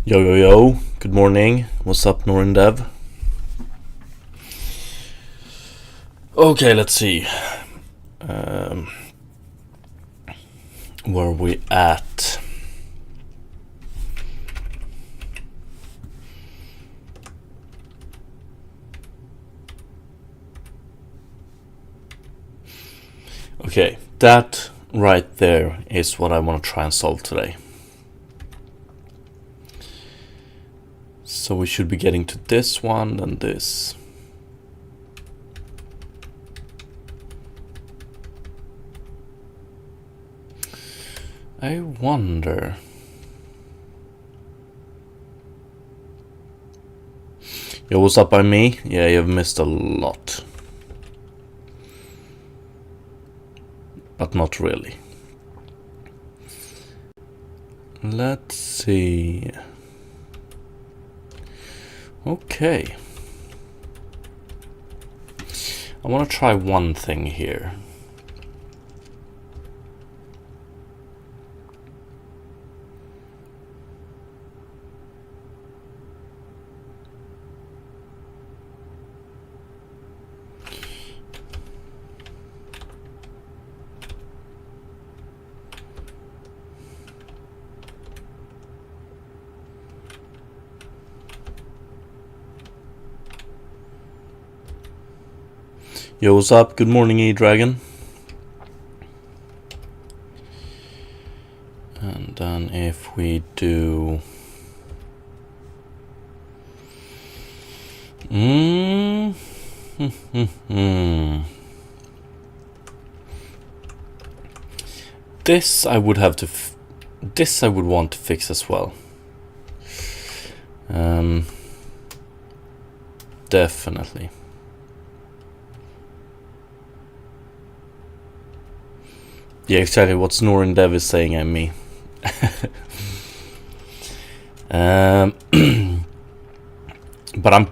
Yo yo yo, good morning. What's up, Norindev? Okay, let's see. Where are we at? Okay, that right there is what I want to try and solve today. So we should be getting to this one and this. I wonder. Yo, what's up by me? Yeah, you've missed a lot. But not really. Let's see. Okay. I want to try one thing here. Yo, what's up? Good morning, E-Dragon. And then if we do... This I would have to... This I would want to fix as well. Definitely. Yeah, exactly what Norindev is saying and me. But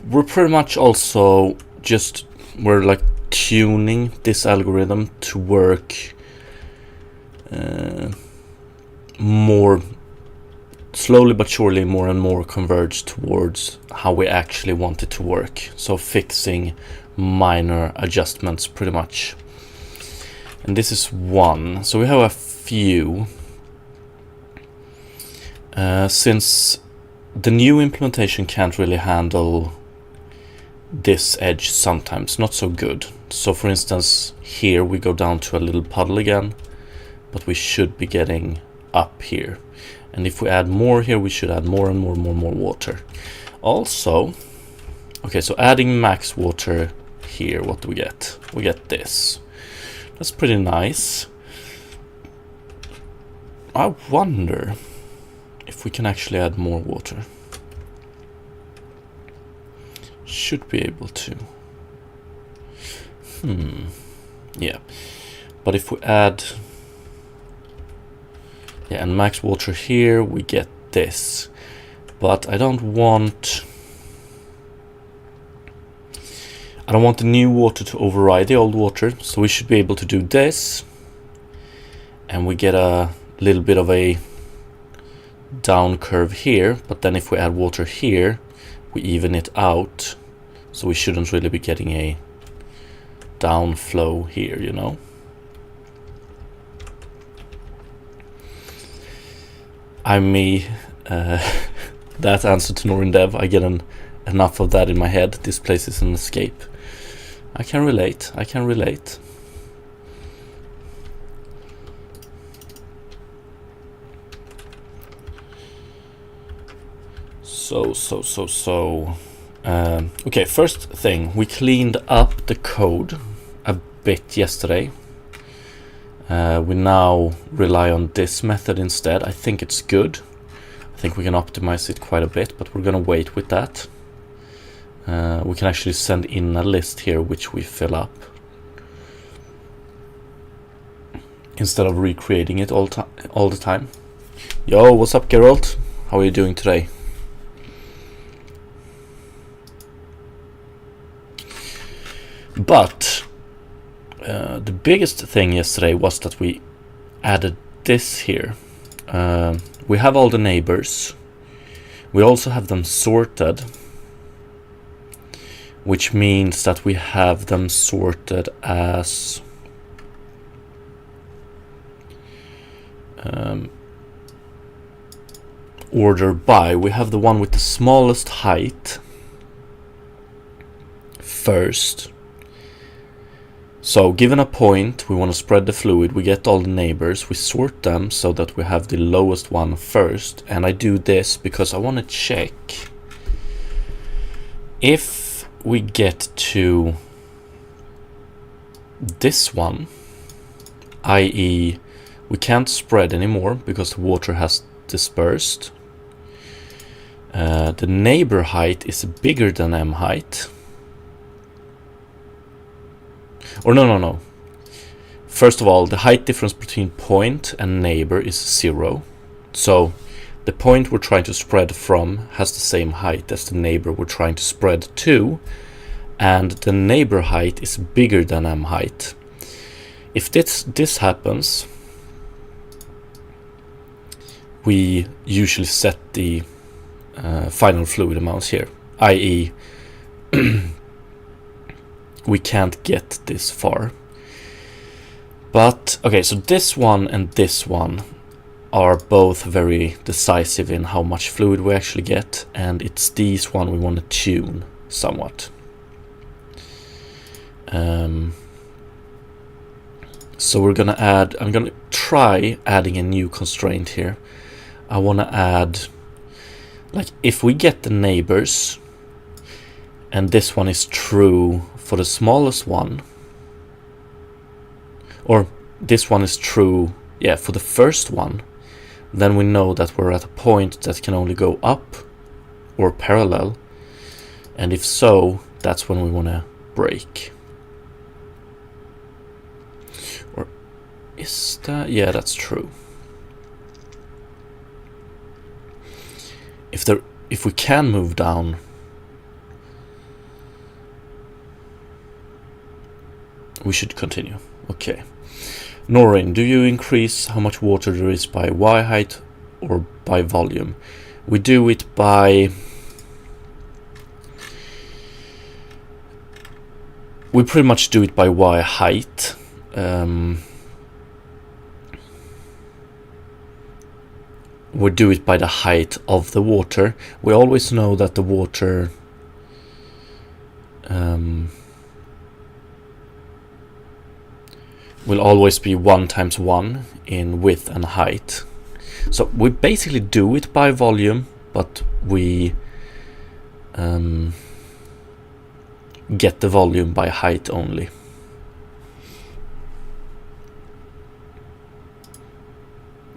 we're pretty much also just, we're like tuning this algorithm to work more slowly but surely, more and more converge towards how we actually want it to work. So fixing minor adjustments pretty much. And this is one. So we have a few. Since the new implementation can't really handle this edge sometimes, not so good. So for instance, here we go down to a little puddle again, but we should be getting up here. And if we add more here, we should add more and more water. Also, okay, so adding max water here, what do we get? We get this. That's pretty nice. I wonder if we can actually add more water. Should be able to. Yeah. But if we add... Yeah, and max water here, we get this. But I don't want... I don't want the new water to override the old water, so we should be able to do this. And we get a little bit of a down curve here, but then if we add water here, we even it out. So we shouldn't really be getting a down flow here, you know? I may... that answer to Norindev, I get enough of that in my head. This place is an escape. I can relate. I can relate. Okay, first thing, we cleaned up the code a bit yesterday. We now rely on this method instead. I think it's good. I think we can optimize it quite a bit, but we're gonna wait with that. We can actually send in a list here which we fill up instead of recreating it all the time. Yo, what's up, Geralt? How are you doing today? But the biggest thing yesterday was that we added this here. We have all the neighbors, We also have them sorted, which means that we have them sorted as order by. We have the one with the smallest height first. So given a point, we want to spread the fluid, we get all the neighbors, we sort them so that we have the lowest one first. And I do this because I want to check if we get to this one, i.e. we can't spread anymore because the water has dispersed. The neighbor height is bigger than M height. Or no. First of all, the height difference between point and neighbor is 0. So the point we're trying to spread from has the same height as the neighbor we're trying to spread to. And the neighbor height is bigger than M height. If this happens, we usually set the final fluid amounts here, i.e. we can't get this far. But okay, so this one and this one are both very decisive in how much fluid we actually get, and it's these one we want to tune somewhat. So we're gonna add, I'm gonna try adding a new constraint here. I want to add, like, if we get the neighbors and this one is true for the smallest one, or this one is true, yeah, for the first one, then we know that we're at a point that can only go up or parallel, and if so, that's when we want to break. Or is that, yeah, that's true. If we can move down, we should continue. Okay. Norrin, do you increase how much water there is by Y height or by volume? We do it by... we pretty much do it by Y height. We do it by the height of the water. We always know that the water will always be 1 times 1 in width and height. So we basically do it by volume, but we get the volume by height only.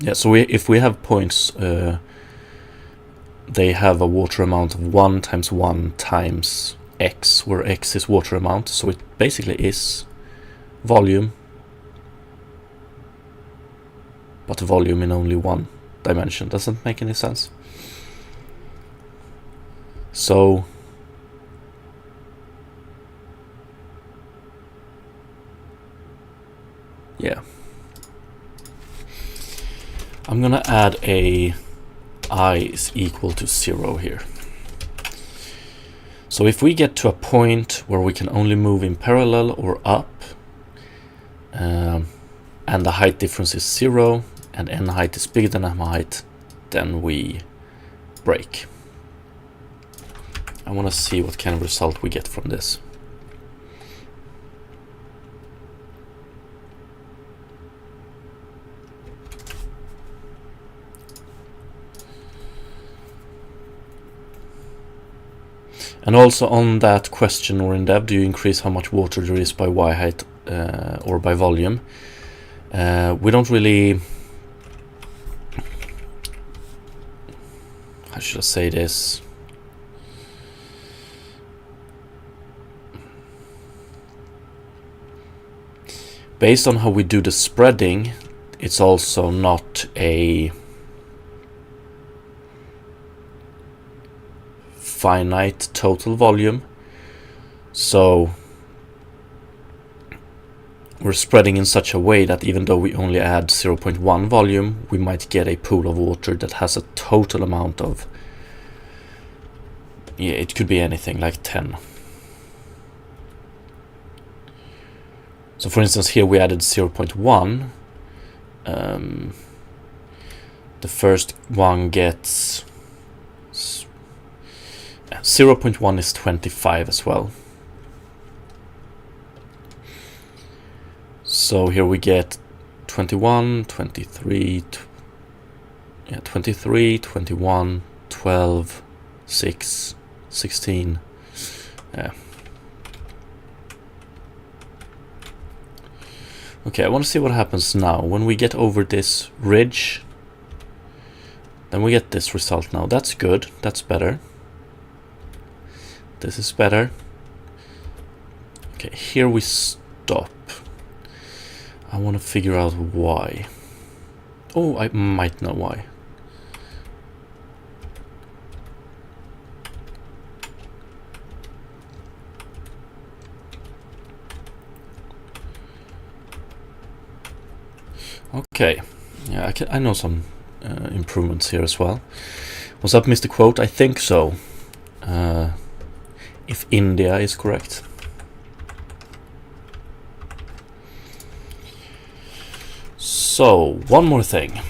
Yeah, so if we have points, they have a water amount of 1 times 1 times x, where x is water amount, so it basically is volume, but volume in only one dimension. Doesn't make any sense. So yeah, I'm gonna add a I is equal to 0 here. So if we get to a point where we can only move in parallel or up, and the height difference is 0, and n height is bigger than m height, then we break. I want to see what kind of result we get from this. And also on that question, or in dev, do you increase how much water there is by Y height or by volume? We don't really... how should I say this? Based on how we do the spreading, it's also not a finite total volume. So we're spreading in such a way that even though we only add 0.1 volume, we might get a pool of water that has a total amount of yeah, it could be anything like 10. So for instance, here we added 0.1. The first one gets 0.1 is 25 as well. So here we get 21, 23, 23, 21, 12, 6, 16. Yeah. Okay, I want to see what happens now. When we get over this ridge, then we get this result now. That's good. That's better. This is better. Okay, here we stop. I want to figure out why. Oh, I might know why. Okay, yeah, I know some improvements here as well. What's up, Mr. Quote? I think so. If India is correct. So, one more thing.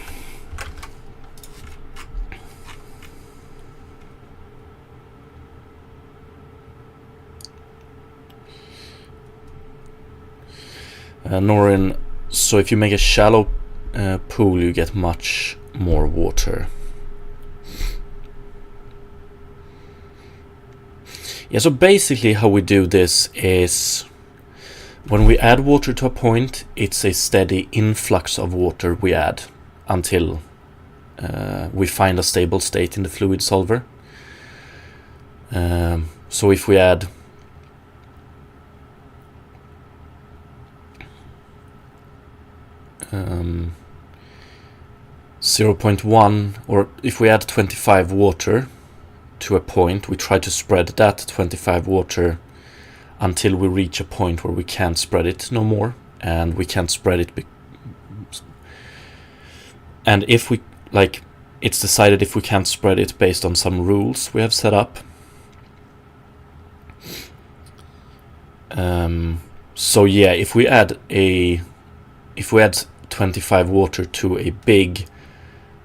Norin, so if you make a shallow pool, you get much more water. Yeah, so basically how we do this is when we add water to a point, it's a steady influx of water we add until we find a stable state in the fluid solver. So if we add 0.1, or if we add 25 water to a point, we try to spread that 25 water until we reach a point where we can't spread it no more, and we can't spread it. And if we, like, it's decided if we can't spread it based on some rules we have set up. So yeah, if we add 25 water to a big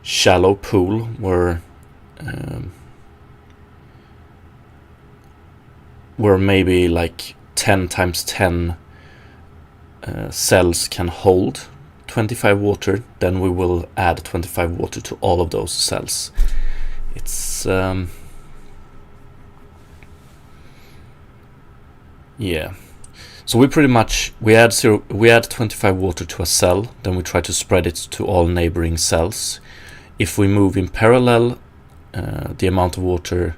shallow pool where maybe like 10 times 10 cells can hold 25 water, then we will add 25 water to all of those cells. It's yeah. So we pretty much we add 25 water to a cell, then we try to spread it to all neighboring cells. If we move in parallel, the amount of water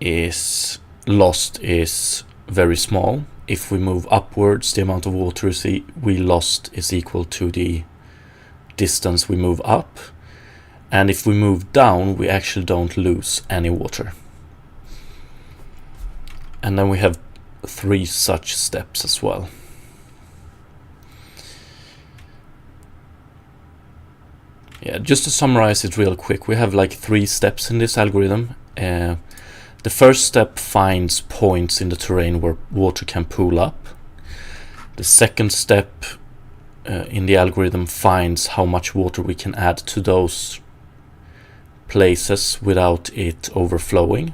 is lost is very small. If we move upwards, the amount of water we lost is equal to the distance we move up. And if we move down, we actually don't lose any water. And then we have 3 such steps as well. Yeah, just to summarize it real quick, we have like 3 steps in this algorithm. The first step finds points in the terrain where water can pool up. The second step in the algorithm finds how much water we can add to those places without it overflowing.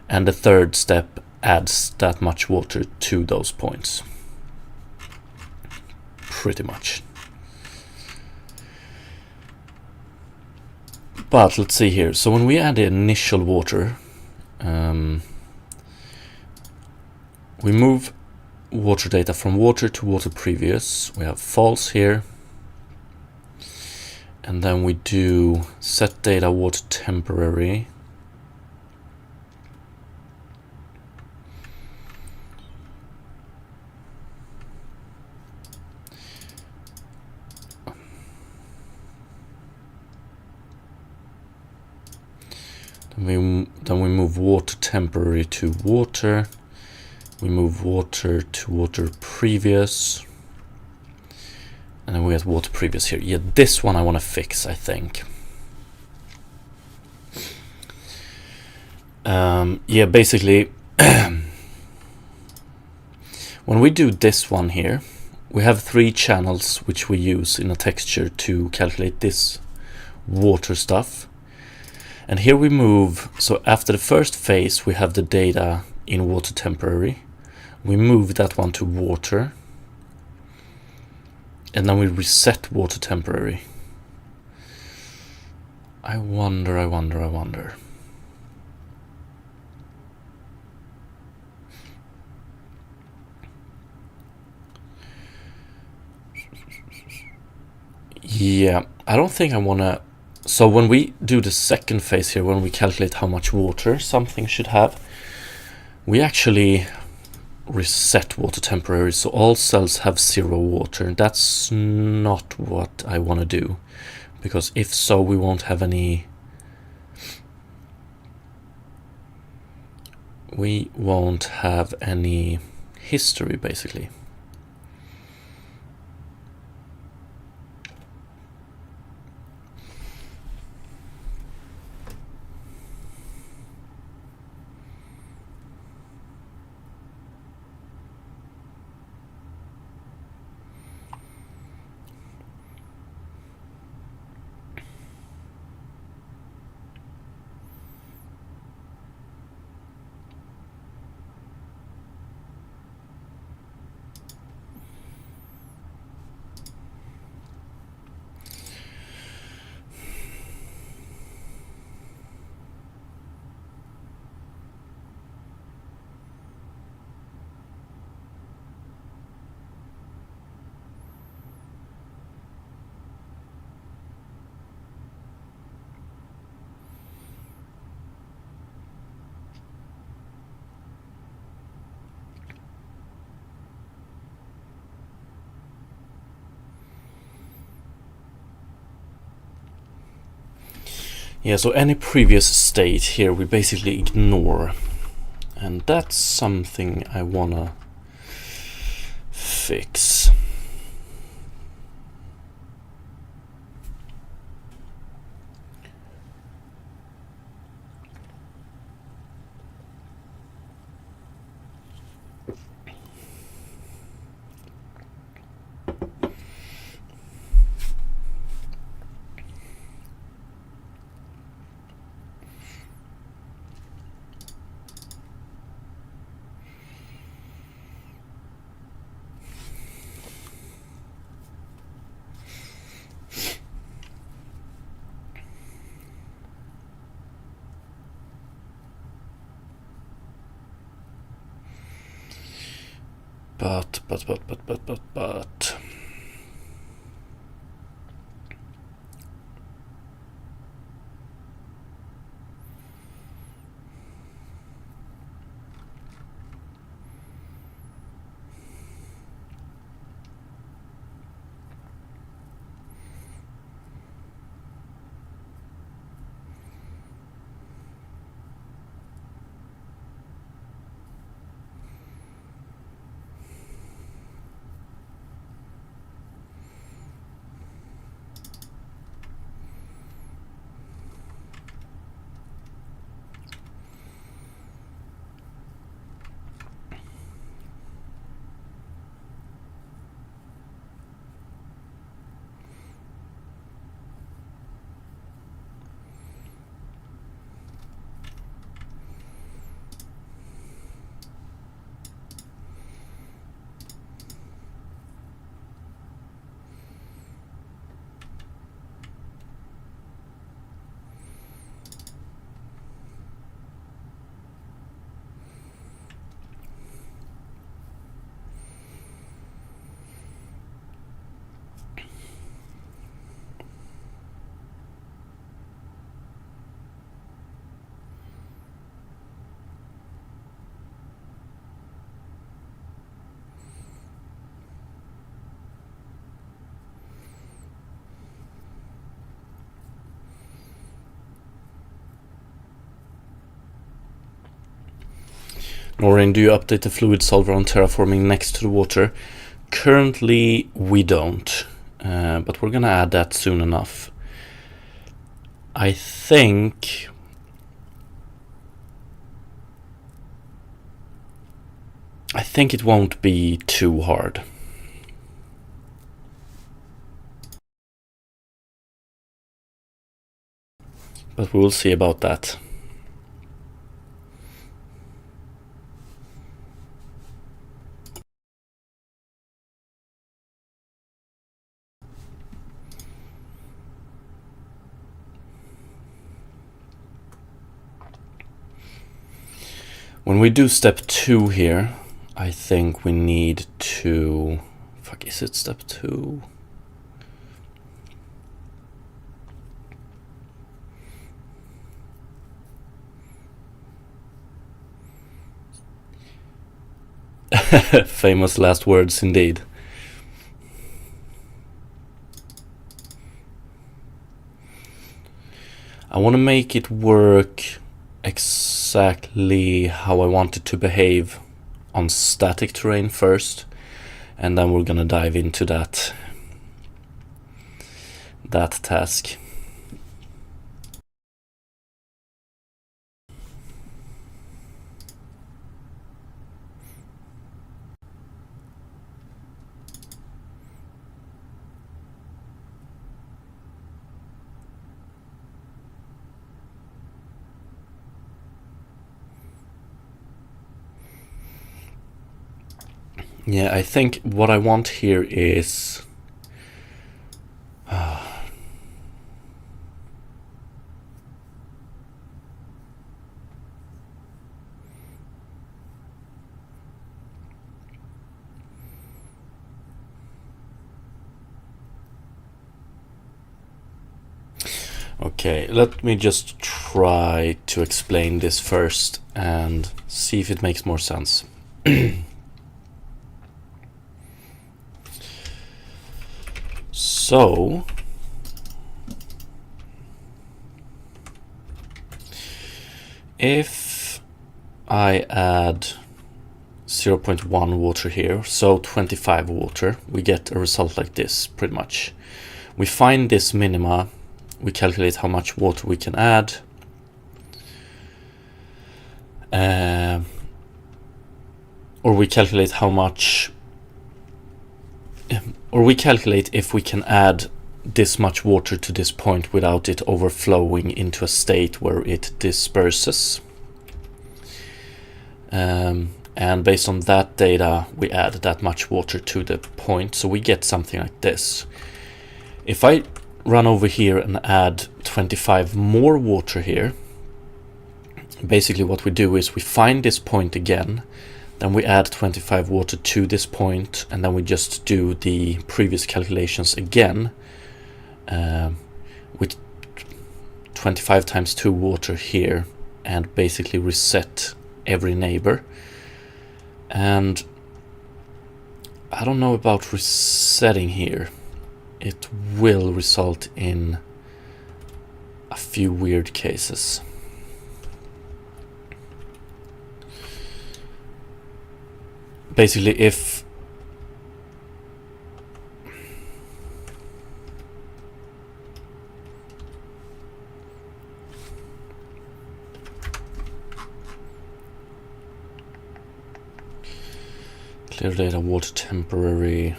And the third step adds that much water to those points. Pretty much. But let's see here. So when we add the initial water, we move water data from water to water previous. We have false here. And then we do set data water temporary. Then we move water temporary to water. We move water to water previous. And then we get water previous here. Yeah, this one I want to fix, I think. Yeah, basically, when we do this one here, we have 3 channels which we use in a texture to calculate this water stuff. And here we move, so after the first phase we have the data in water temporary. We move that one to water. And then we reset water temporary. I wonder. Yeah, I don't think I wanna... So when we do the second phase here, when we calculate how much water something should have, we actually reset water temporary, so all cells have 0 water. That's not what I want to do, because if so, we won't have any... We won't have any history, basically. Yeah, so any previous state here we basically ignore, and that's something I wanna fix. But Noreen, do you update the fluid solver on terraforming next to the water? Currently, we don't, but we're gonna add that soon enough. I think I think it won't be too hard. But we will see about that. When we do step 2 here, I think we need to... Fuck, is it step 2? Famous last words indeed. I want to make it work exactly how I want it to behave on static terrain first, and then we're gonna dive into that task. Yeah, I think what I want here is okay, let me just try to explain this first and see if it makes more sense. So, if I add 0.1 water here, so 25 water, we get a result like this, pretty much. We find this minima, we calculate how much water we can add, or we calculate how much, or we calculate if we can add this much water to this point without it overflowing into a state where it disperses. And based on that data, we add that much water to the point, so we get something like this. If I run over here and add 25 more water here, basically what we do is we find this point again, then we add 25 water to this point, and then we just do the previous calculations again with 25 times 2 water here, and basically reset every neighbor. And I don't know about resetting here. It will result in a few weird cases. Basically, if clear data, water temporary.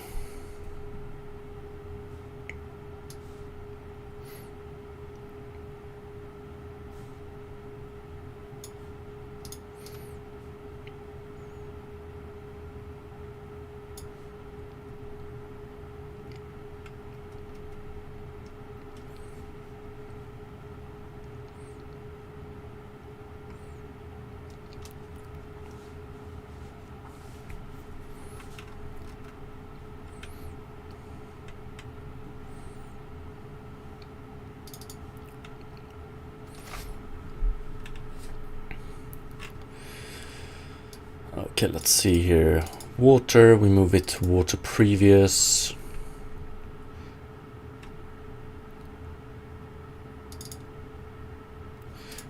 Okay, let's see here. Water, we move it to water previous.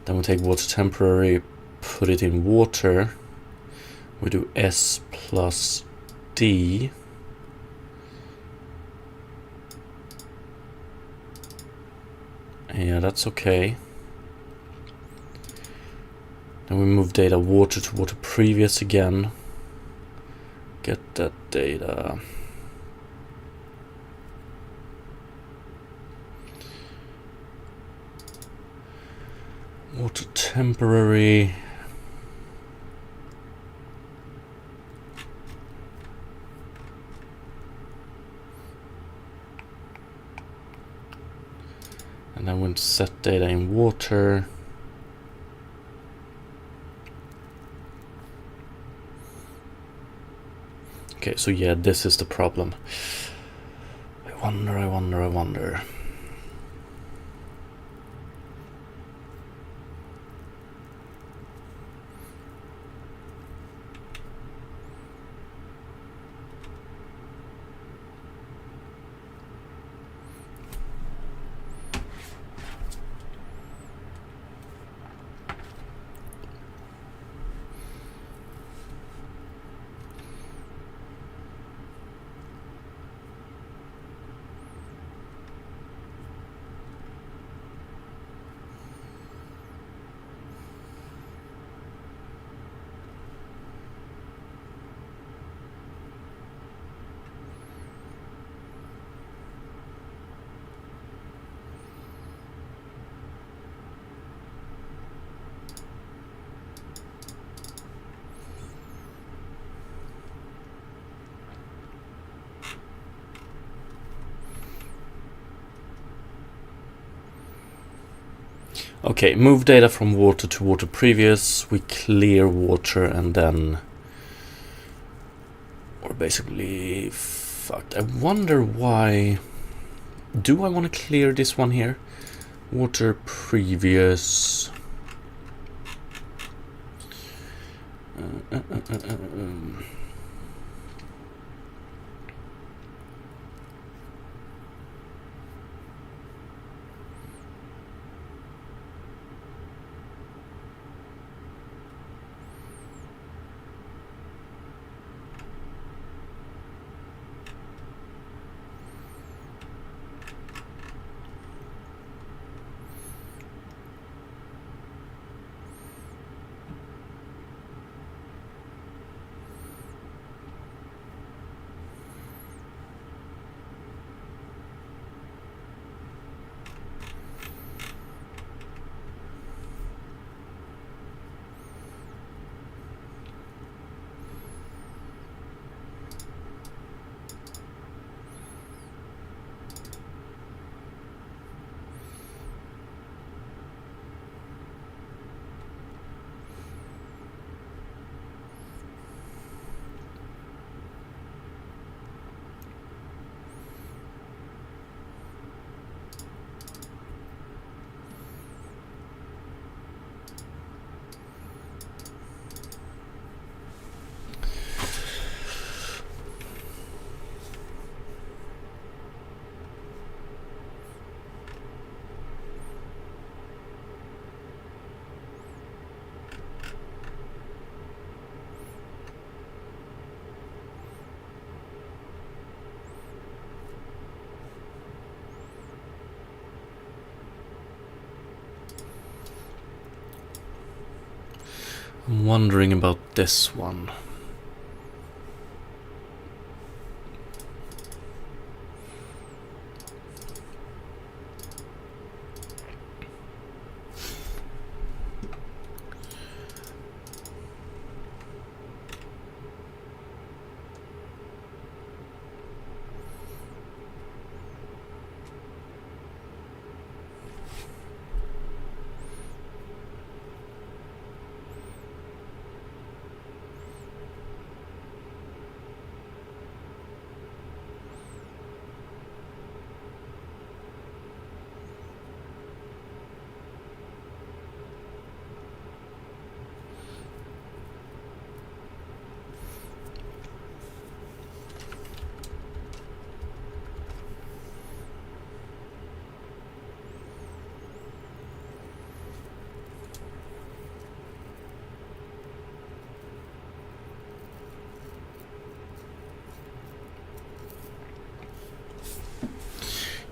Then we take water temporary, put it in water. We do S plus D. Yeah, that's okay. Then we move data water to water previous again. get that data. Water temporary. And then we'll set data in water. Okay, so yeah, this is the problem. I wonder. Okay, move data from water to water previous. We clear water and then we're basically fucked. I wonder why. Do I want to clear this one here? Water previous. I'm wondering about this one.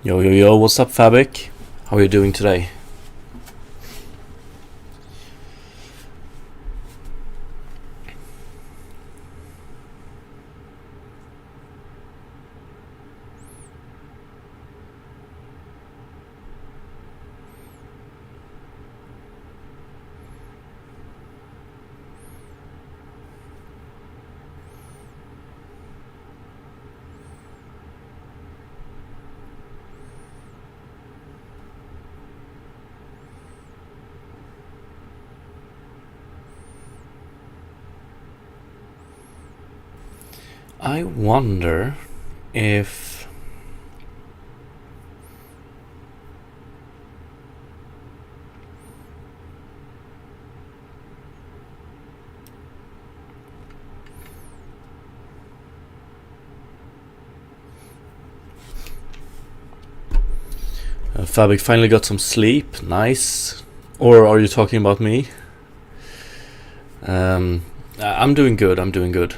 Yo, what's up, Fabric? How are you doing today? I wonder if Fabik finally got some sleep. Nice. Or are you talking about me? I'm doing good. I'm doing good.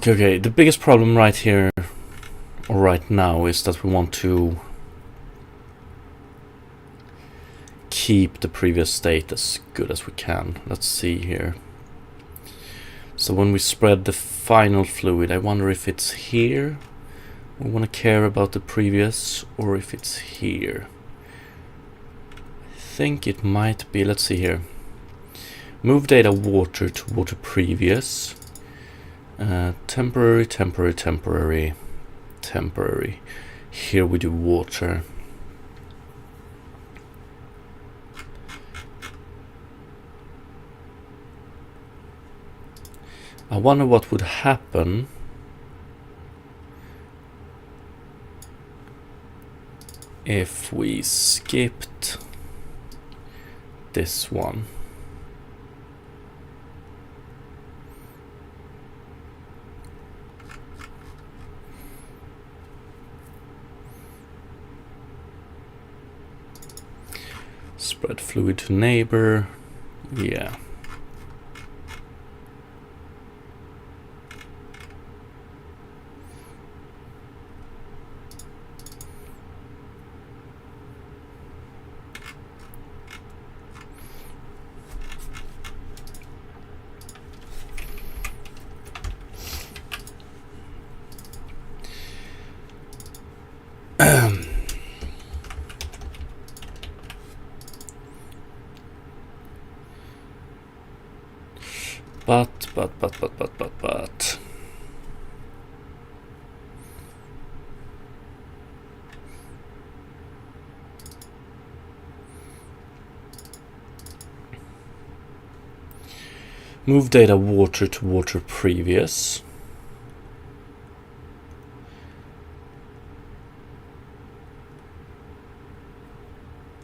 Okay. The biggest problem right here, or right now, is that we want to keep the previous state as good as we can. Let's see here. So when we spread the final fluid, I wonder if it's here. We want to care about the previous, or if it's here. I think it might be. Let's see here. Move data water to water previous. Temporary, temporary, temporary, temporary. Here we do water. I wonder what would happen if we skipped this one. Spread fluid to neighbor. Yeah. But move data water to water previous.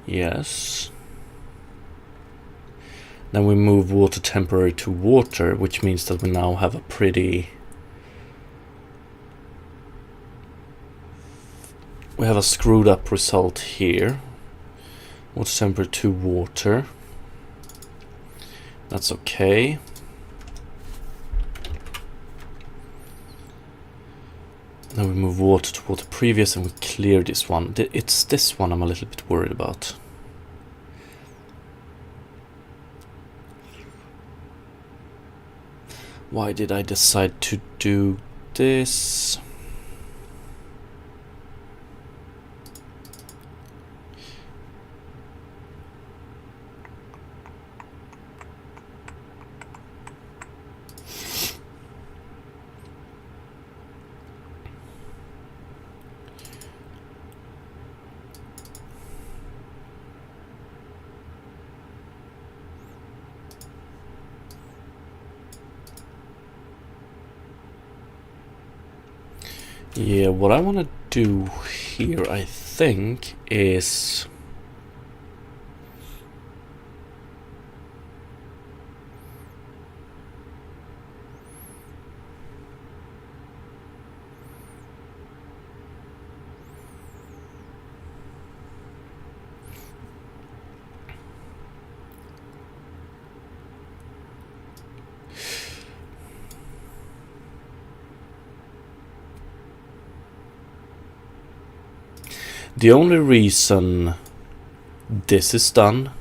Yes. Then we move water temporary to water, which means that we now have a pretty... We have a screwed up result here. Water temporary to water. That's okay. Then we move water to water previous and we clear this one. It's this one I'm a little bit worried about. Why did I decide to do this? Yeah, what I want to do here, I think, is... The only reason this is done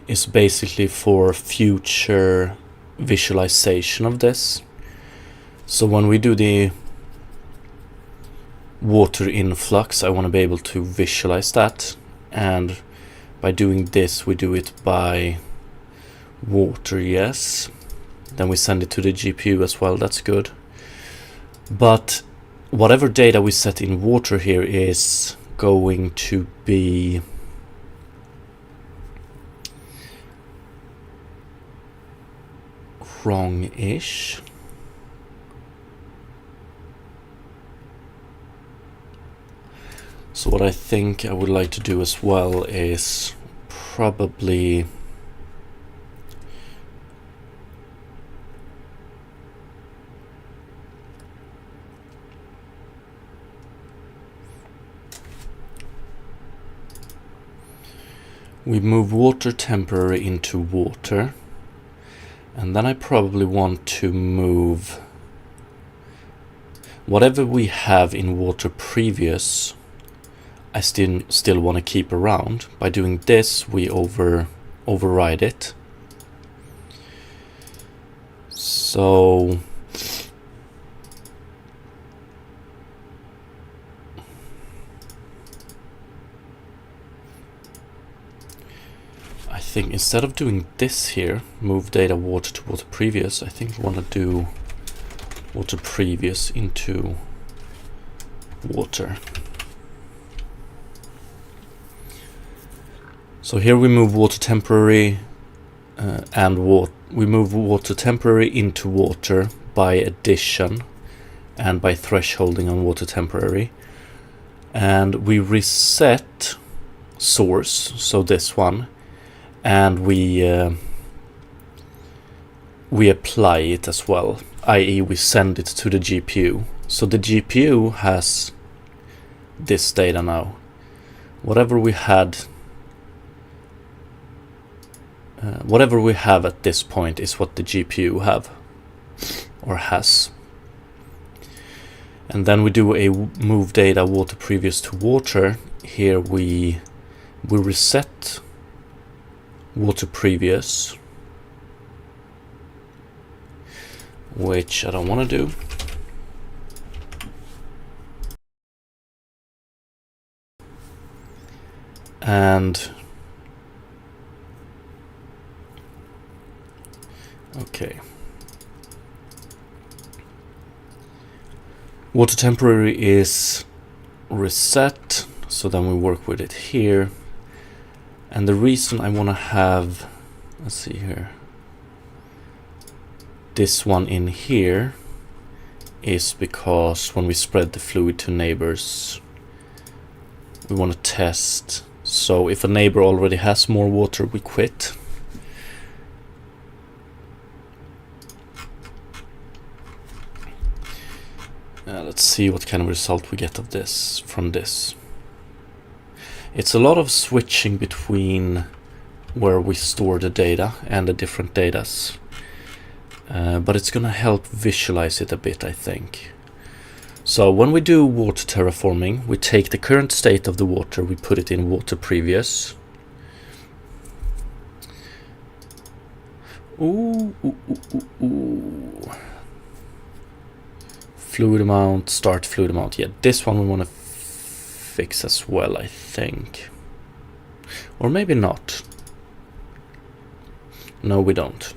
is basically for future visualization of this. So when we do the water influx, I want to be able to visualize that, and By doing this, we do it by water, yes. Then we send it to the GPU as well, that's good. But whatever data we set in water here is going to be wrong-ish. So what I think I would like to do as well is probably we move water temporary into water, and then I probably want to move whatever we have in water previous. I still want to keep around. By doing this, we override it. So I think instead of doing this here, move data water to water previous, I think we want to do water previous into water. So here we move water temporary we move water temporary into water by addition and by thresholding on water temporary, and we reset source, so this one, and we apply it as well, i.e. we send it to the GPU. So the GPU has this data now. Whatever we have at this point is what the GPU have or has. And then we do a move data water previous to water. Here we reset water previous, which I don't want to do. And okay, water temporary is reset, so then we work with it here. And the reason I want to have, let's see here, this one in here is because when we spread the fluid to neighbors, we want to test. So if a neighbor already has more water, we quit. Let's see what kind of result we get of this from this. It's a lot of switching between where we store the data and the different datas, but it's gonna help visualize it a bit, I think. So when we do water terraforming, we take the current state of the water, we put it in water previous. Ooh. Fluid amount, start fluid amount. Yeah, this one we want to fix as well, I think. Or maybe not. No, we don't.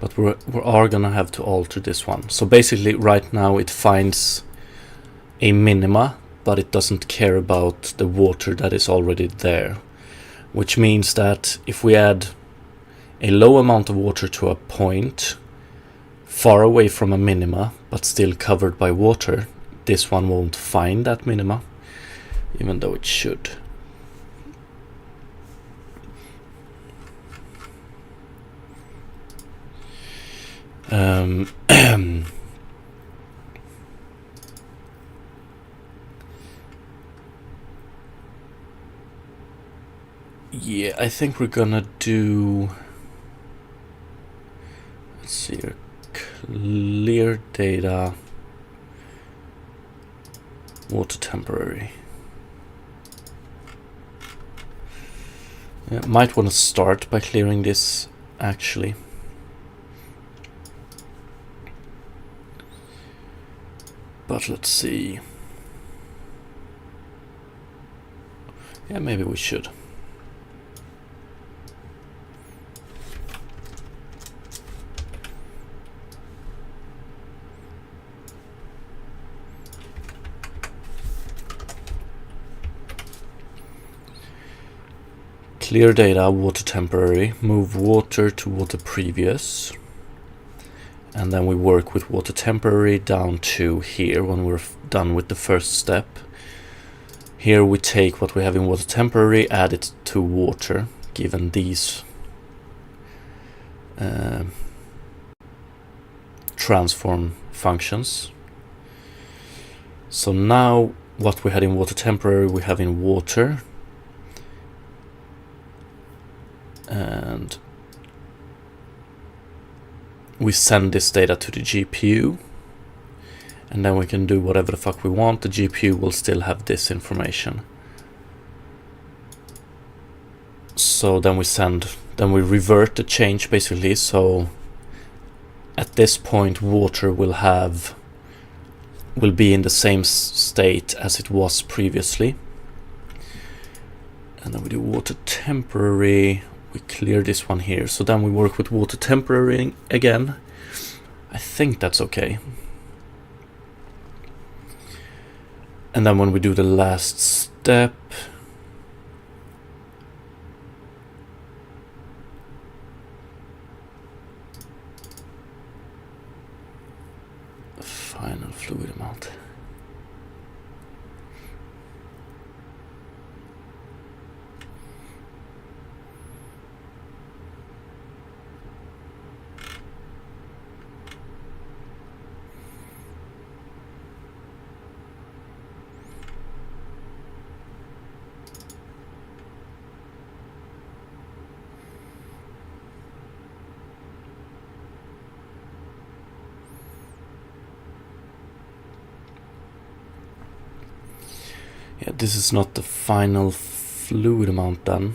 But we are gonna have to alter this one. So basically right now it finds a minima, but it doesn't care about the water that is already there. Which means that if we add a low amount of water to a point far away from a minima, but still covered by water, this one won't find that minima, even though it should. Yeah, I think we're gonna do, let's see here, clear data, water temporary. Might want to start by clearing this actually. But let's see. Yeah, maybe we should. Clear data, water temporary, move water to water previous. And then we work with water temporary down to here when we're done with the first step. Here we take what we have in water temporary, add it to water, given these transform functions. So now what we had in water temporary we have in water. And we send this data to the GPU. And then we can do whatever the fuck we want. The GPU will still have this information. So then we revert the change basically. So at this point water will be in the same state as it was previously. And then we do water temporary. We clear this one here. So then we work with water temporary again. I think that's okay. And then when we do the last step, final fluid amount. Yeah, this is not the final fluid amount then.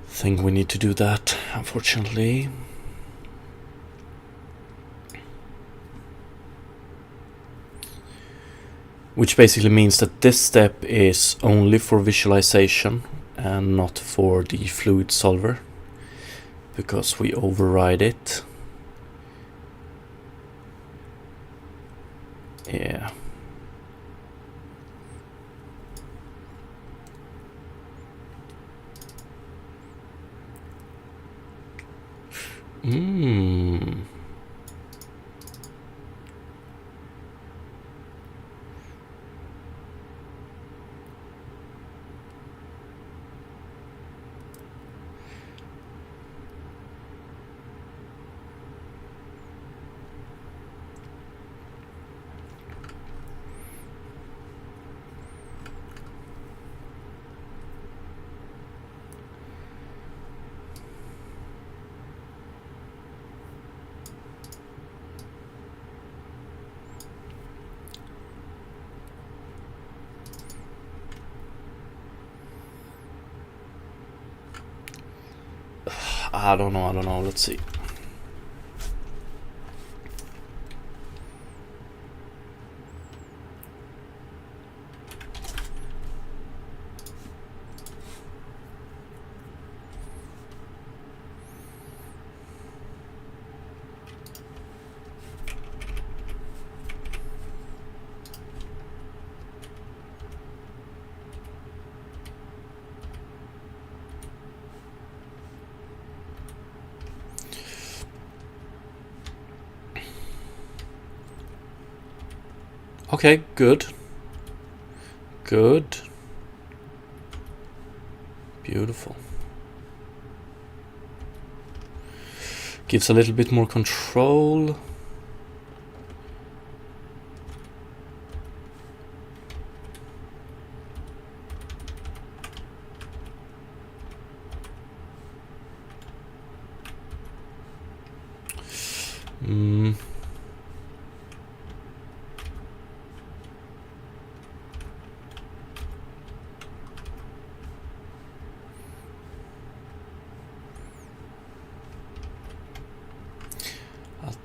Think we need to do that, unfortunately. Which basically means that this step is only for visualization and not for the fluid solver, because we override it. Yeah. I don't know, let's see. Okay, good. Good. Beautiful. Gives a little bit more control.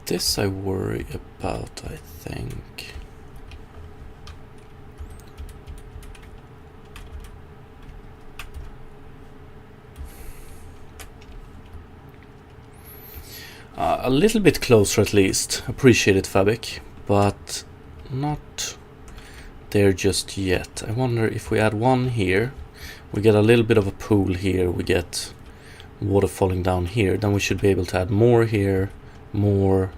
This I worry about, I think. A little bit closer at least. Appreciate it, Fabic, but not there just yet. I wonder if we add one here, we get a little bit of a pool here, we get water falling down here, then we should be able to add more here, more.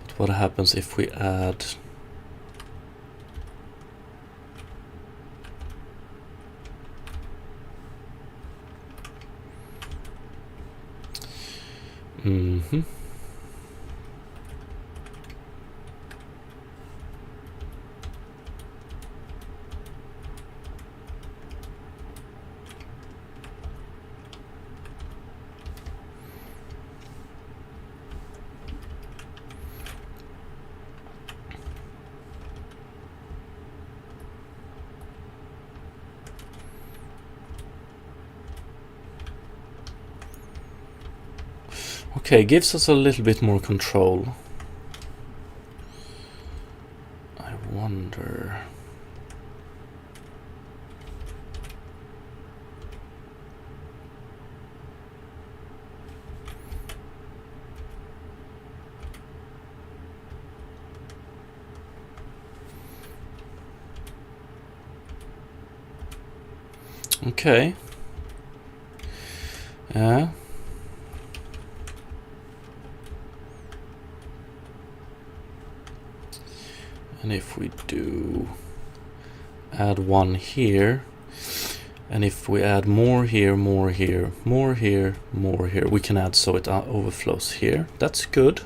But what happens if we add... Okay, gives us a little bit more control. I wonder... Okay. Yeah. And if we do add one here, and if we add more here, more here, more here, more here, we can add so it overflows here. That's good.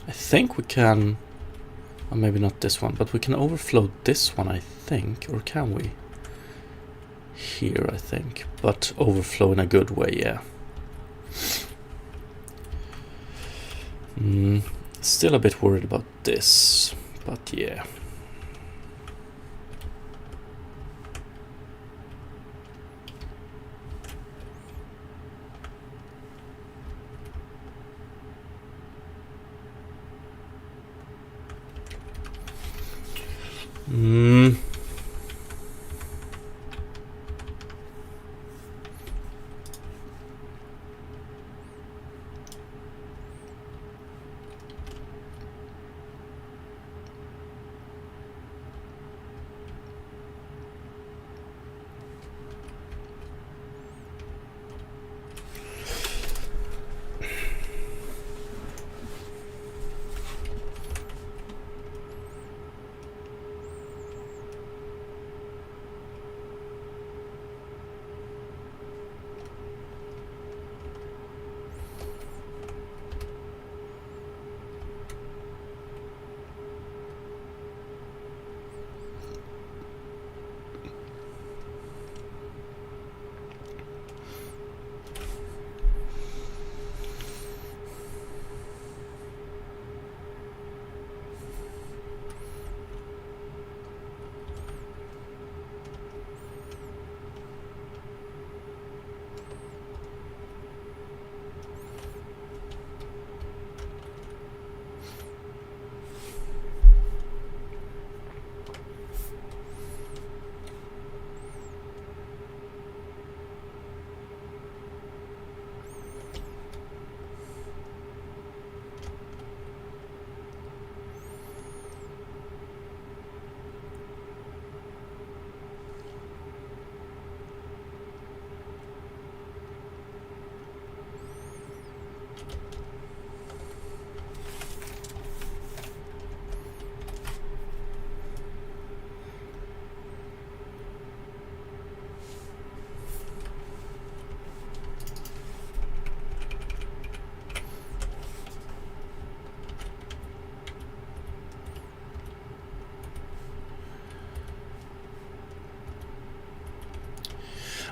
I think we can, or maybe not this one, but we can overflow this one, I think, or can we? Here, I think, but overflow in a good way, yeah. Still a bit worried about this, but yeah.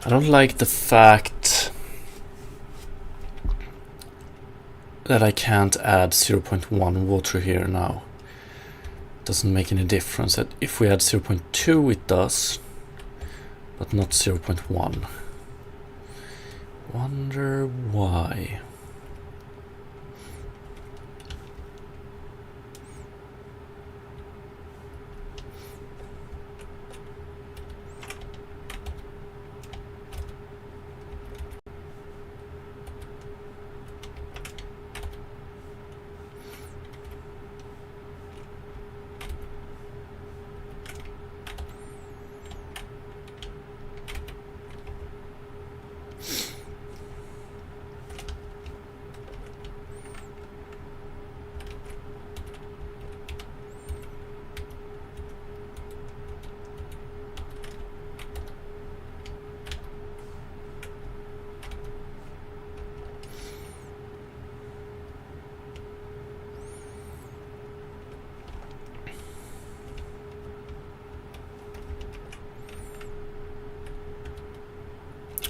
I don't like the fact that I can't add 0.1 water here now. Doesn't make any difference. If we add 0.2 it does, but not 0.1. Wonder why.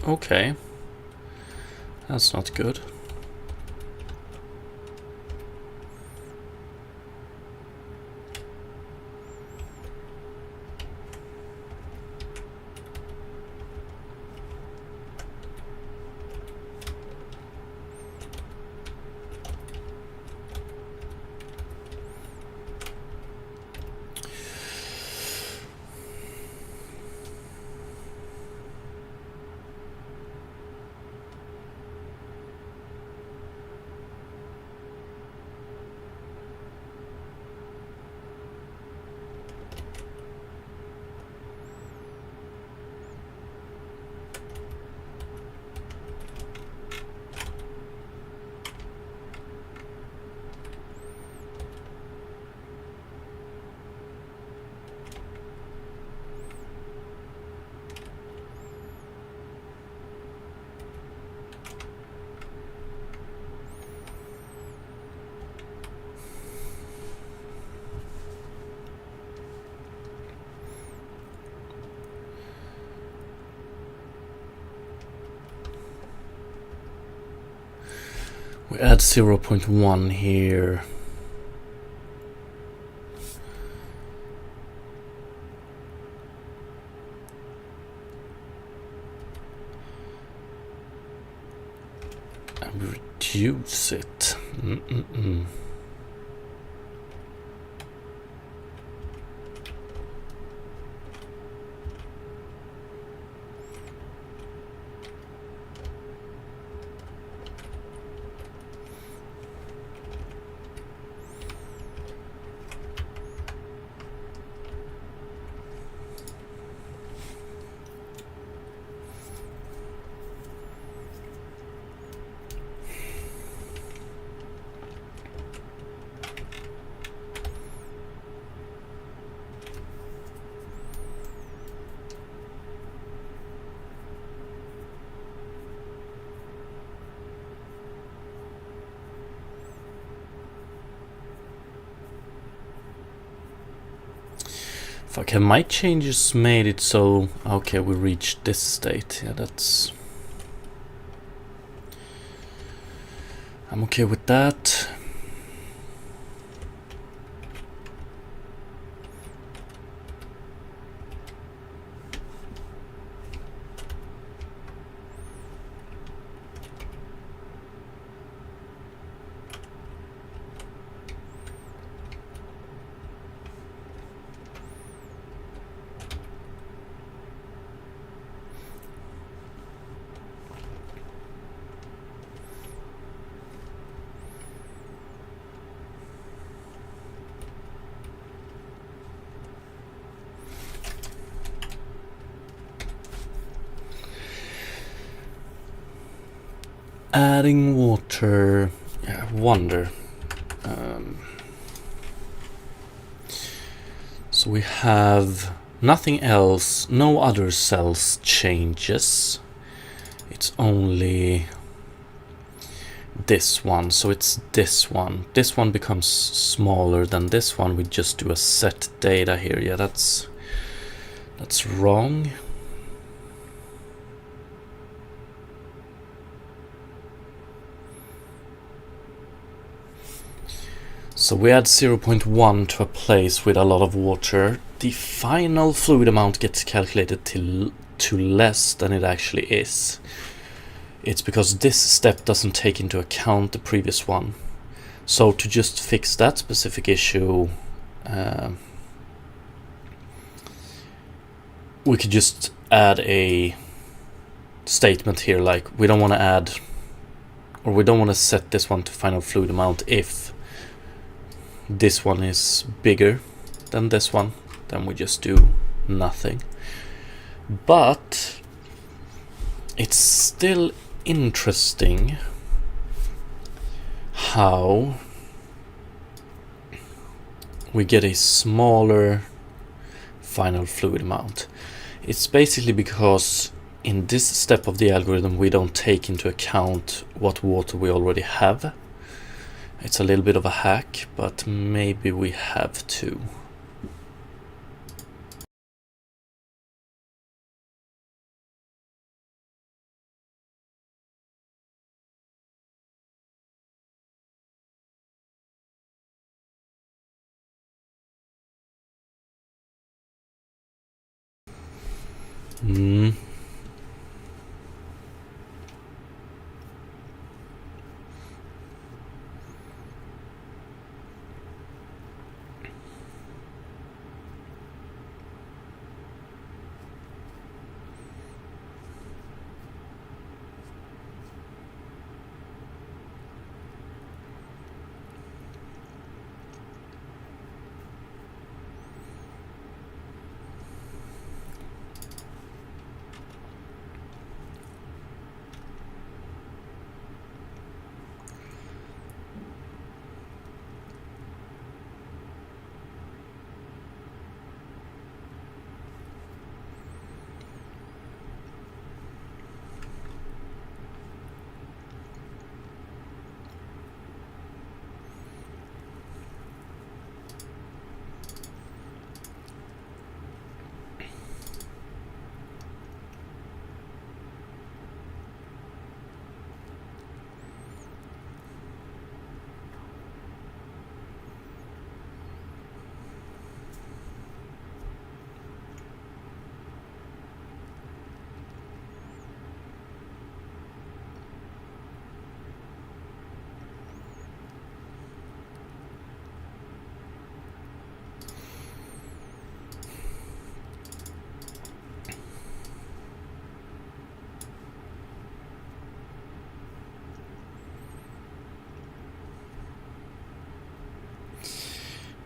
Okay, that's not good. We add 0.1 here. And we reduce it. Fuck, have my changes made it so... Okay, we reached this state. Yeah, that's... I'm okay with that. Adding water, yeah, wonder. So we have nothing else, no other cells changes. It's only this one, so it's this one. This one becomes smaller than this one. We just do a set data here. Yeah, that's wrong. So we add 0.1 to a place with a lot of water. The final fluid amount gets calculated to less than it actually is. It's because this step doesn't take into account the previous one. So to just fix that specific issue, we could just add a statement here, like we don't want to add, or we don't want to set this one to final fluid amount if this one is bigger than this one. Then we just do nothing. But it's still interesting how we get a smaller final fluid amount. It's basically because in this step of the algorithm we don't take into account what water we already have. It's a little bit of a hack, but maybe we have to.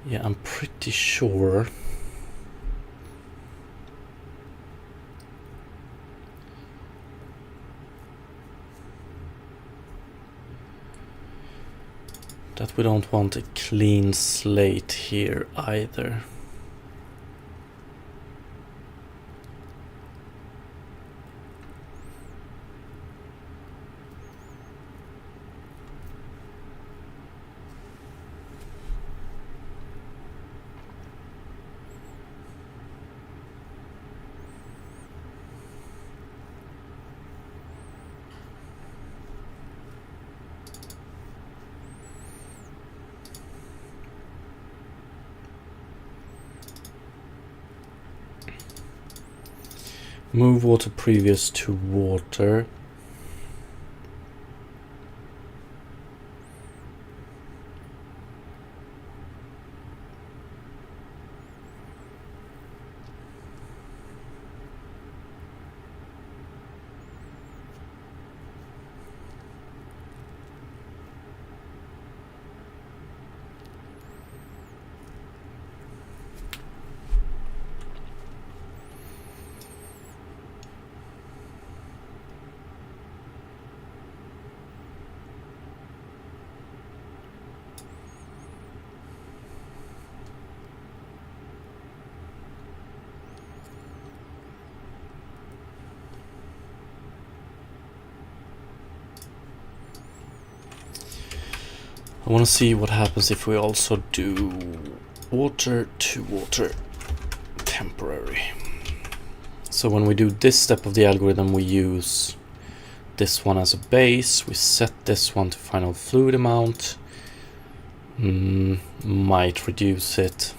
Yeah, I'm pretty sure that we don't want a clean slate here either. Move water previous to water. I want to see what happens if we also do water to water temporary. So when we do this step of the algorithm, we use this one as a base, we set this one to final fluid amount. Might reduce it.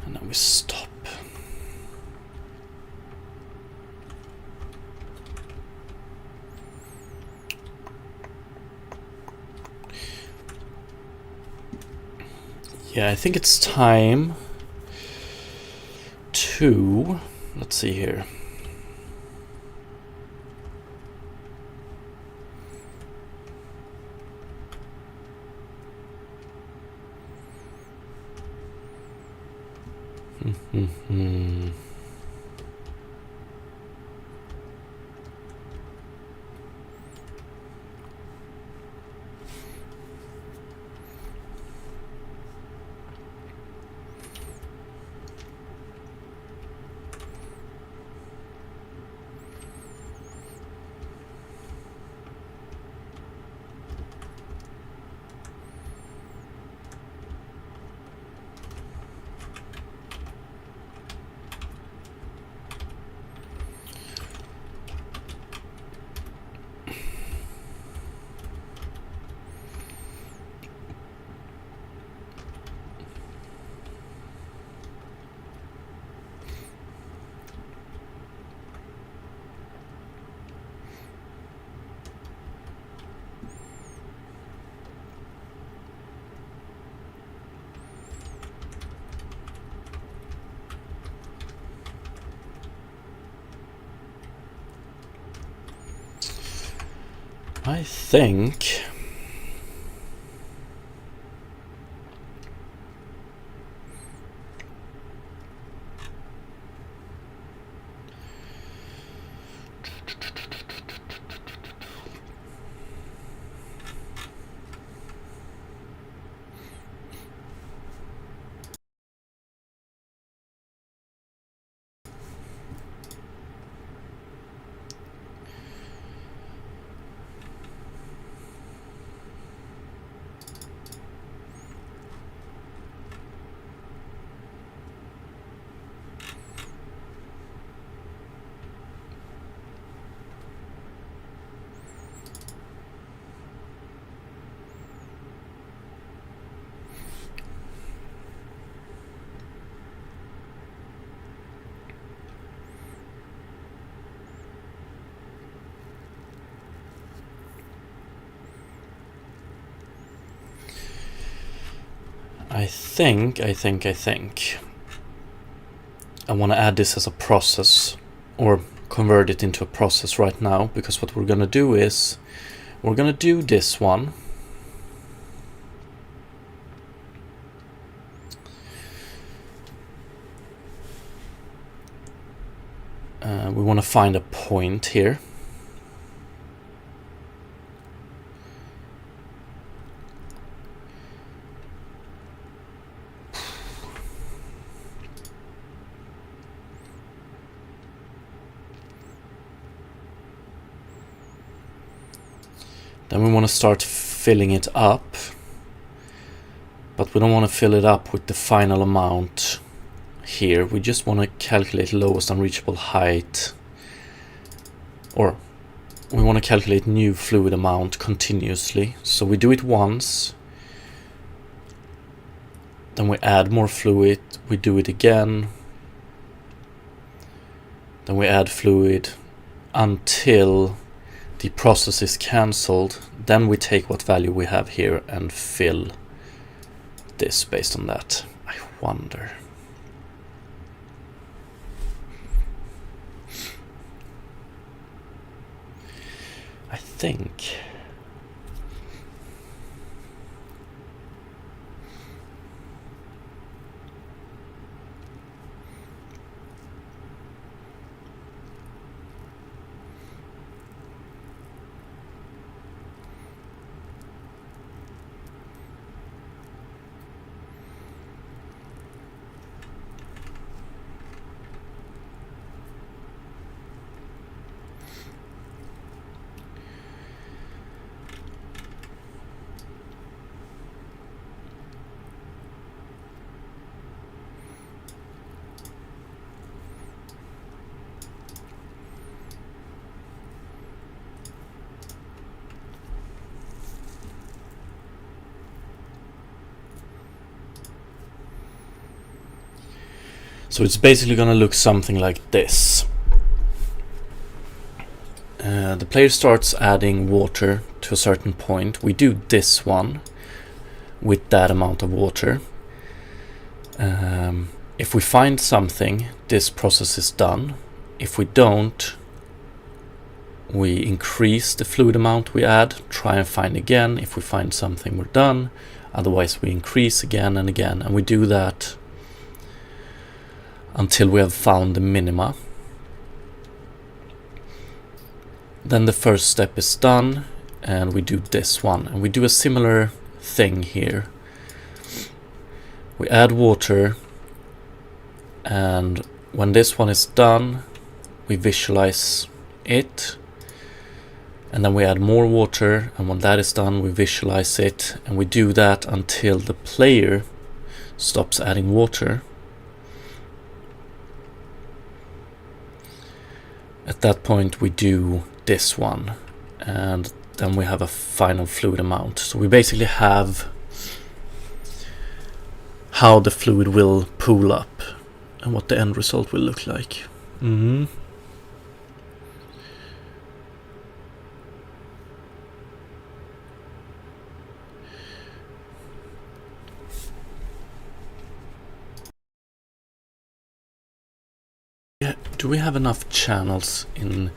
And then we stop. Yeah, I think it's time to, let's see here. I think I want to add this as a process, or convert it into a process right now, because what we're gonna do is we're gonna do this one. We want to find a point here. Then we want to start filling it up, but we don't want to fill it up with the final amount here. We just want to calculate lowest unreachable height, or we want to calculate new fluid amount continuously. So we do it once, then we add more fluid, we do it again, then we add fluid until the process is cancelled. Then we take what value we have here and fill this based on that. I wonder. think. So it's basically gonna look something like this. The player starts adding water to a certain point. We do this one with that amount of water. If we find something, this process is done. If we don't, we increase the fluid amount we add, try and find again. If we find something, we're done. Otherwise, we increase again and again, and we do that until we have found the minima. Then the first step is done, and we do this one, and we do a similar thing here. We add water, and when this one is done, we visualize it, and then we add more water, and when that is done, we visualize it, and we do that until the player stops adding water. At that point, we do this one, and then we have a final fluid amount. So we basically have how the fluid will pool up and what the end result will look like. Yeah, do we have enough channels in?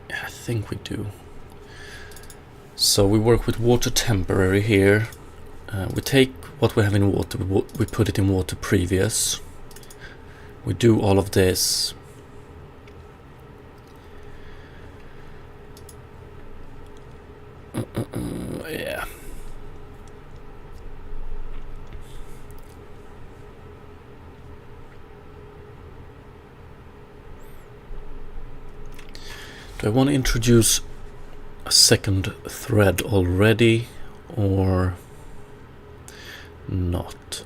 Yeah, I think we do. So we work with water temporary here. We take what we have in water, we put it in water previous. We do all of this. Yeah. Do I want to introduce a second thread already or not?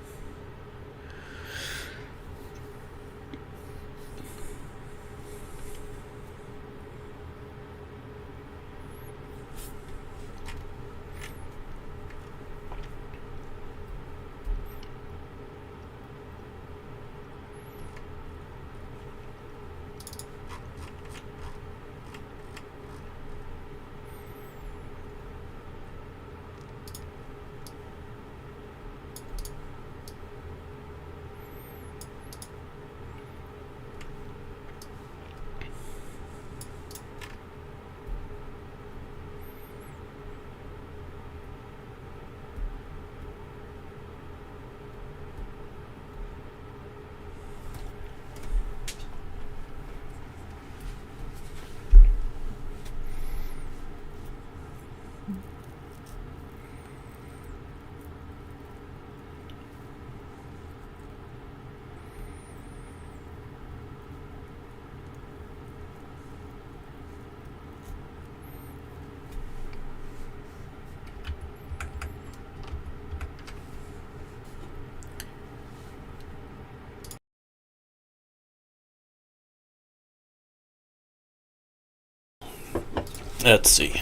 Let's see.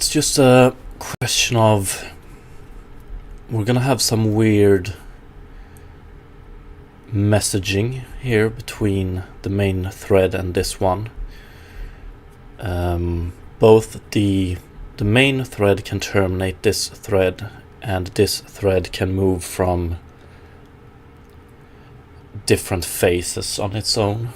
It's just a question of we're gonna have some weird messaging here between the main thread and this one. Both the main thread can terminate this thread, and this thread can move from different phases on its own.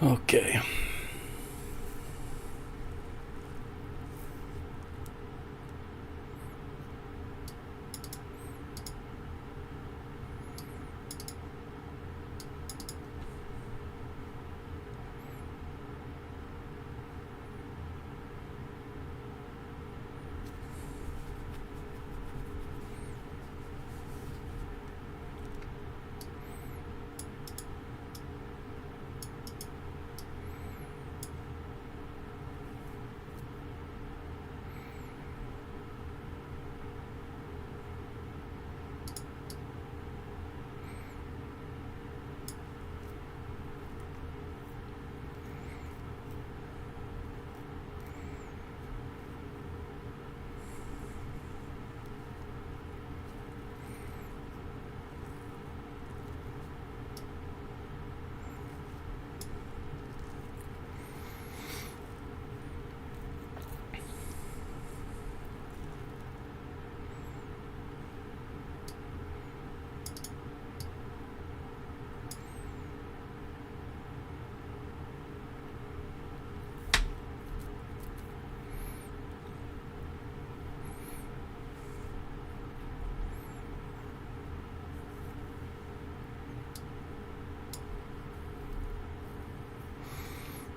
Okay.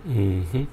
Mm-hmm.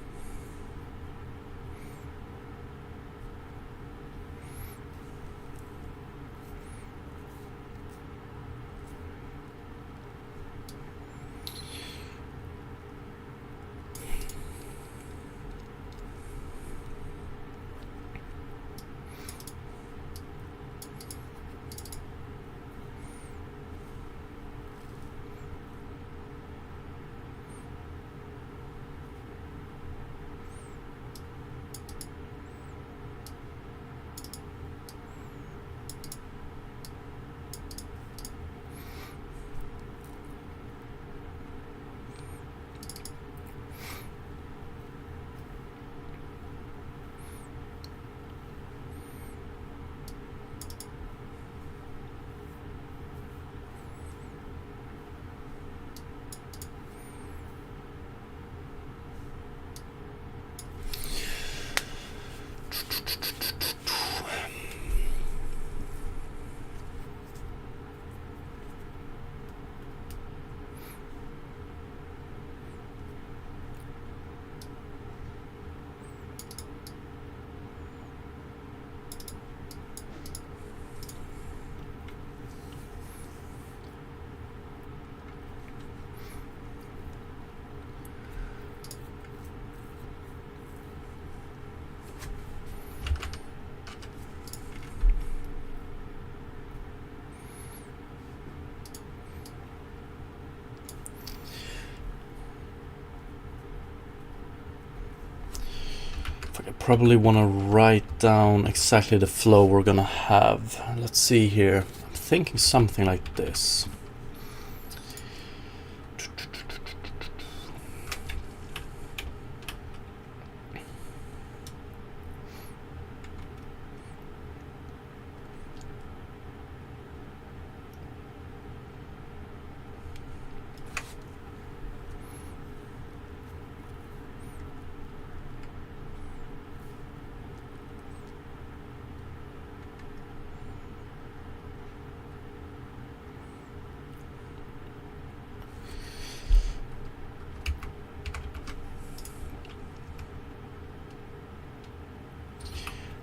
I probably want to write down exactly the flow we're gonna have. Let's see here. I'm thinking something like this.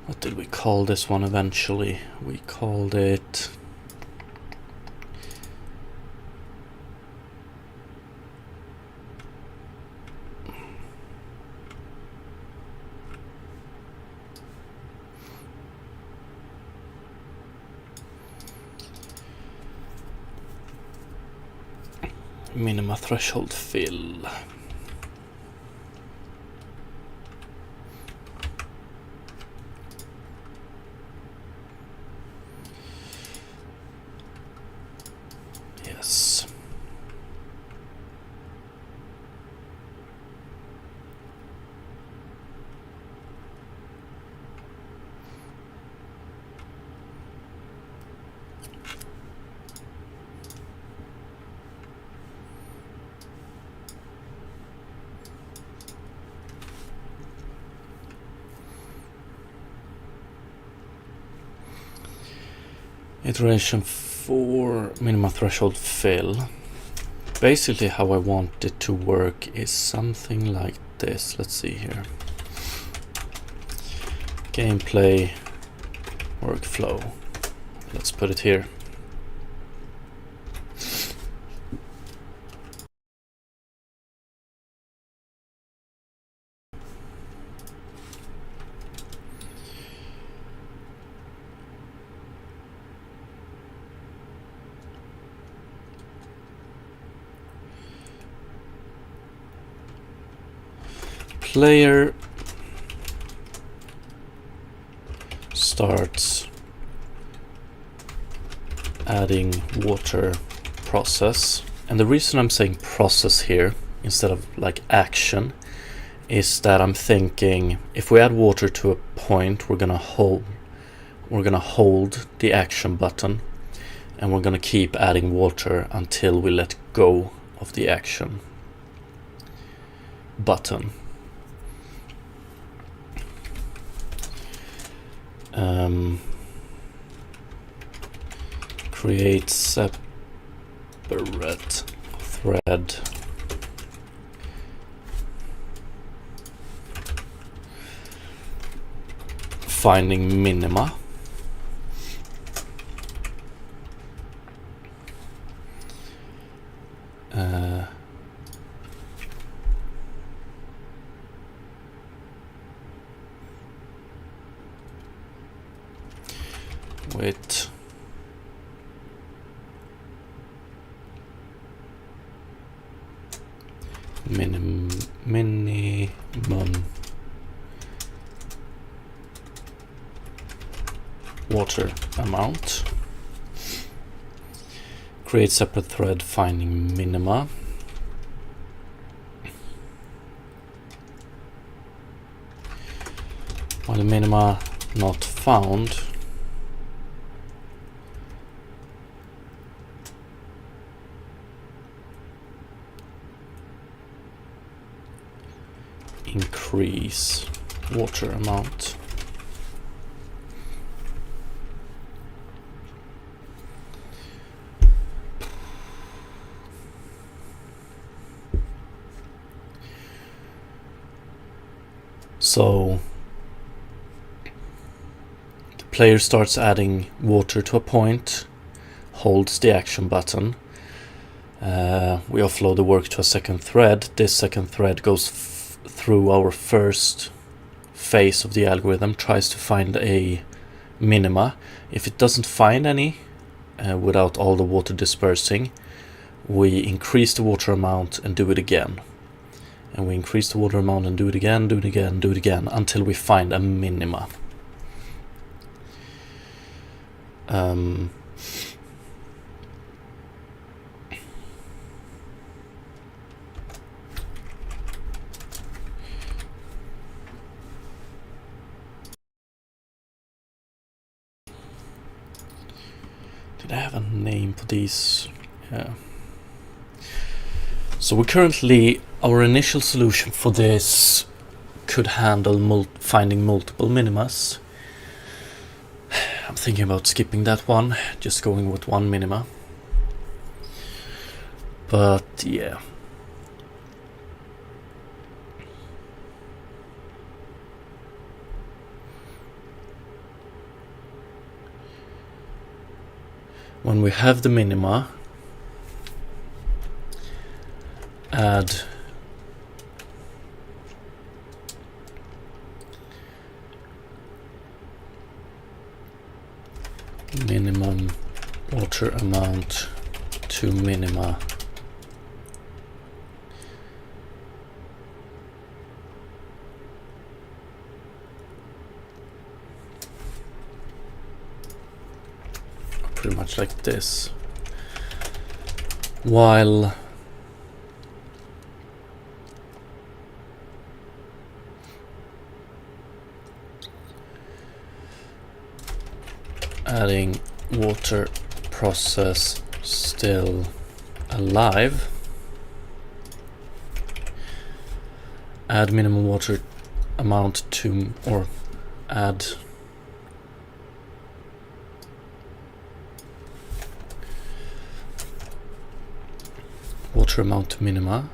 What did we call this one eventually? We called it... minima threshold fill. Yes. Iteration 4 minima threshold fill. Basically how I want it to work is something like this. Let's see here. Gameplay workflow. Let's put it here. Player starts adding water process, and the reason I'm saying process here instead of like action is that I'm thinking if we add water to a point, we're gonna hold the action button, and we're gonna keep adding water until we let go of the action button. Create separate thread finding minima. Wait. Minimum water amount. Create separate thread finding minima. While minima not found, increase water amount. So the player starts adding water to a point, holds the action button. We offload the work to a second thread. This second thread goes through our first phase of the algorithm, tries to find a minima. If it doesn't find any without all the water dispersing, we increase the water amount and do it again. And we increase the water amount and do it again, do it again, do it again, until we find a minima. Did I have a name for these? Yeah. So we currently, our initial solution for this could handle finding multiple minimas. I'm thinking about skipping that one, just going with one minima. But yeah. When we have the minima, add minimum water amount to minima. Pretty much like this. While adding water process still alive, add minimum water amount to, or add water amount to minima.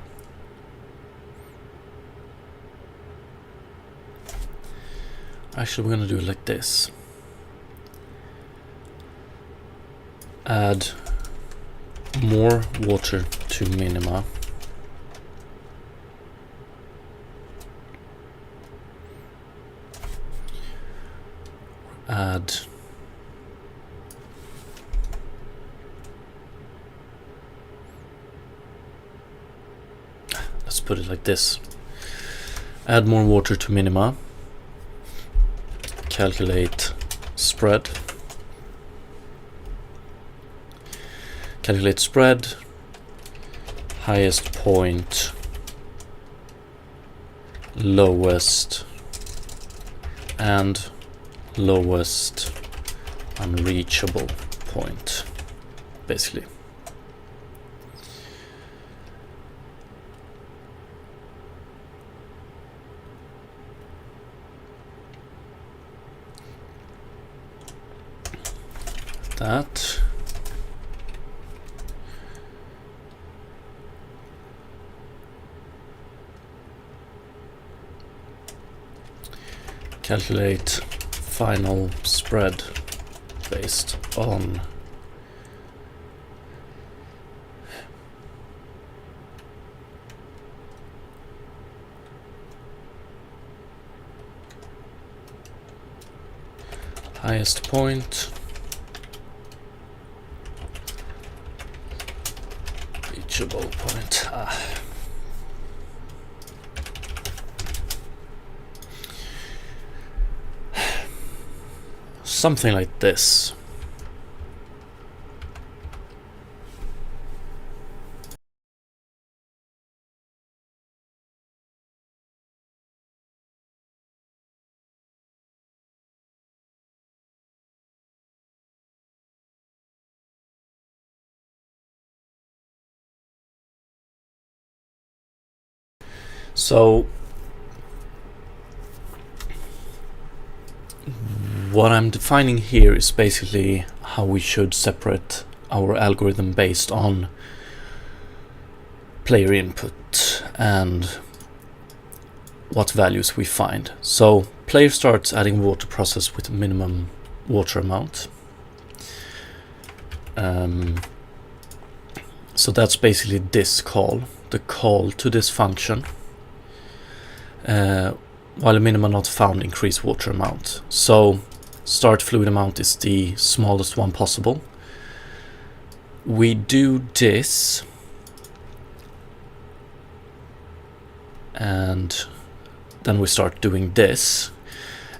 Actually, we're gonna do it like this. Add more water to minima. Add let's put it like this. Add more water to minima. Calculate spread. Calculate spread. Highest point, lowest, and lowest unreachable point, basically. That. Calculate final spread based on highest point, reachable point. Something like this. So what I'm defining here is basically how we should separate our algorithm based on player input and what values we find. So player starts adding water process with minimum water amount. So that's basically this call, the call to this function. While a minimum not found, increase water amount. So start fluid amount is the smallest one possible. We do this, and then we start doing this.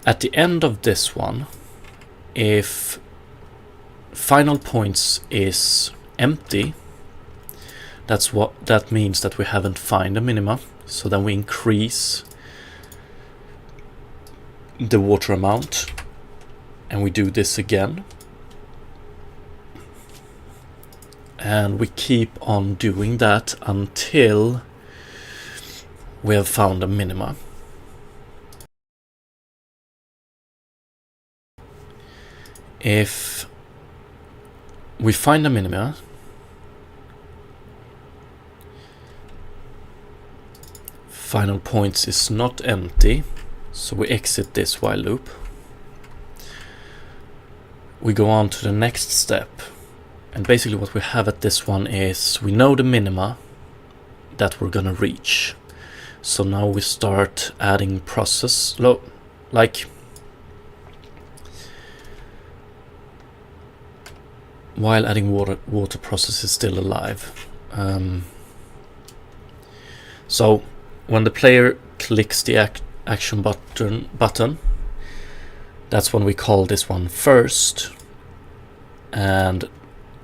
At the end of this one, if final points is empty, that means that we haven't found a minima. So then we increase the water amount, and we do this again, and we keep on doing that until we have found a minima. If we find a minima, final points is not empty, so we exit this while loop. We go on to the next step, and basically what we have at this one is we know the minima that we're gonna reach. So now we start adding process, like while adding water process is still alive. So when the player clicks the action button, that's when we call this one first, and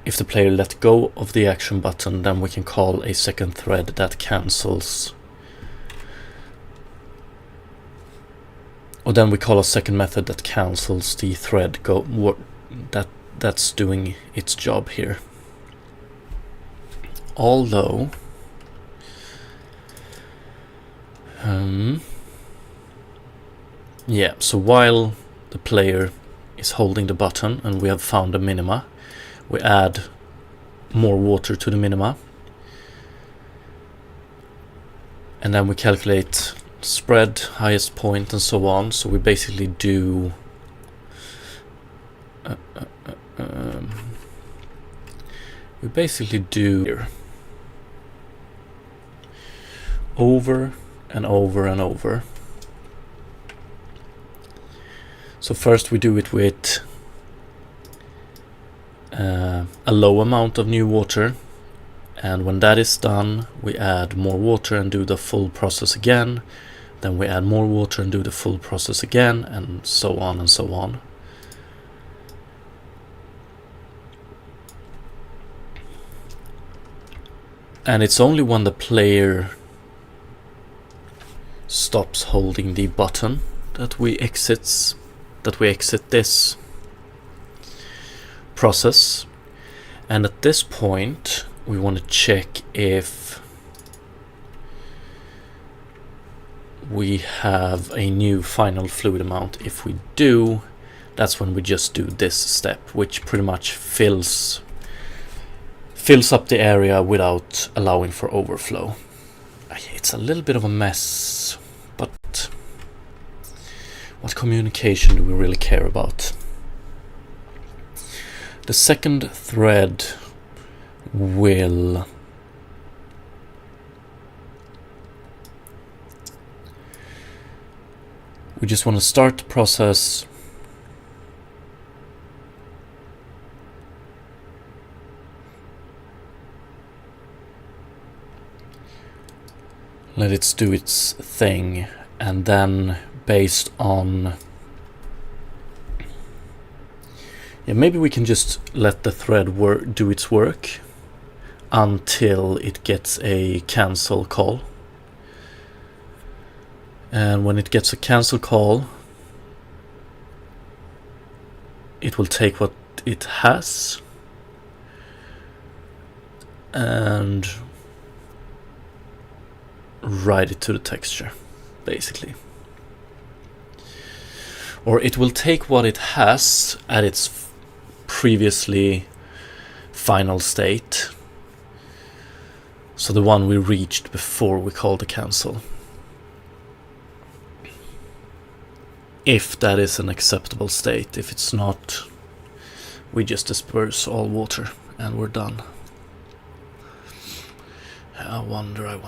if the player let go of the action button, then we can call a second thread that cancels, or then we call a second method that cancels the thread that's doing its job here. Although yeah, so while the player is holding the button and we have found a minima, we add more water to the minima, and then we calculate spread, highest point, and so on. So we basically do here over and over and over. So first we do it with a low amount of new water, and when that is done we add more water and do the full process again. Then we add more water and do the full process again, and so on and so on. And it's only when the player stops holding the button that we exit this process. And at this point we want to check if we have a new final fluid amount. If we do, that's when we just do this step, which pretty much fills up the area without allowing for overflow. It's a little bit of a mess, but What communication do we really care about? The second thread will we just want to start the process. Let it do its thing, and then based on... Yeah, maybe we can just let the thread do its work until it gets a cancel call. And when it gets a cancel call, it will take what it has and write it to the texture, basically. Or it will take what it has at its previously final state, so the one we reached before we called the cancel, if that is an acceptable state. If it's not, we just disperse all water and we're done. I wonder.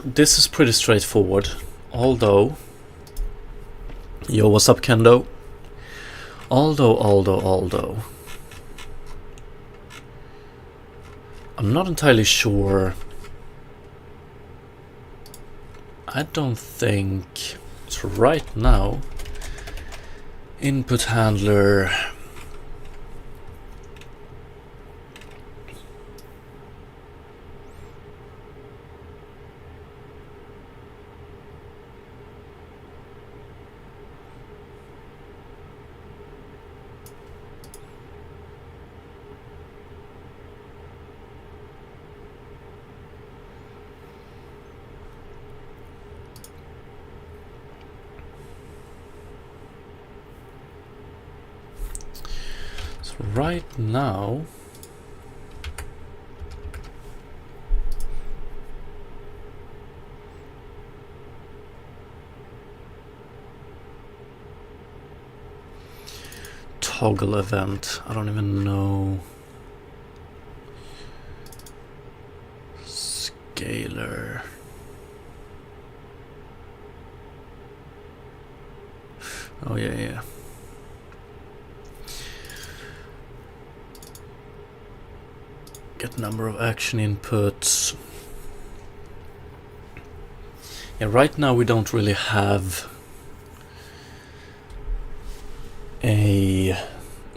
This is pretty straightforward, although... Yo, what's up, Kendo? Although... I'm not entirely sure. I don't think... So right now, input handler... Right now, toggle event, I don't even know. Scalar. Oh yeah. Get number of action inputs. Yeah, right now we don't really have a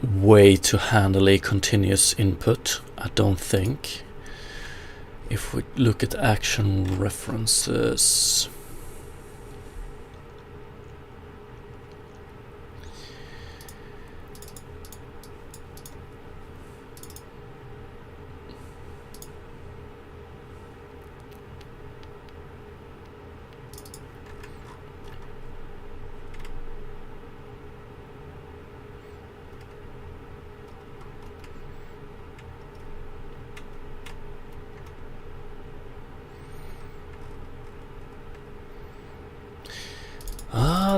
way to handle a continuous input, I don't think. If we look at action references,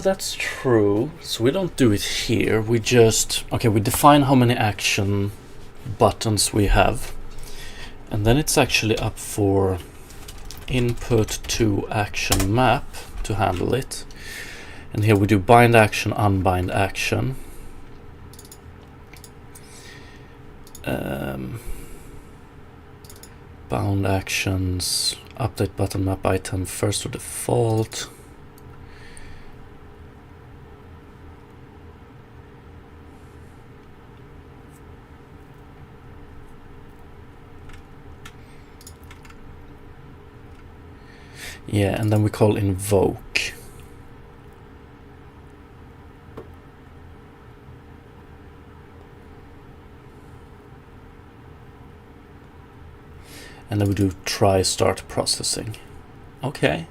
that's true. So we don't do it here. We just... Okay, we define how many action buttons we have. And then it's actually up for input to action map to handle it. And here we do bind action, unbind action. Bound actions, update button map item first or default. Yeah, and then we call invoke. And then we do try start processing. Okay.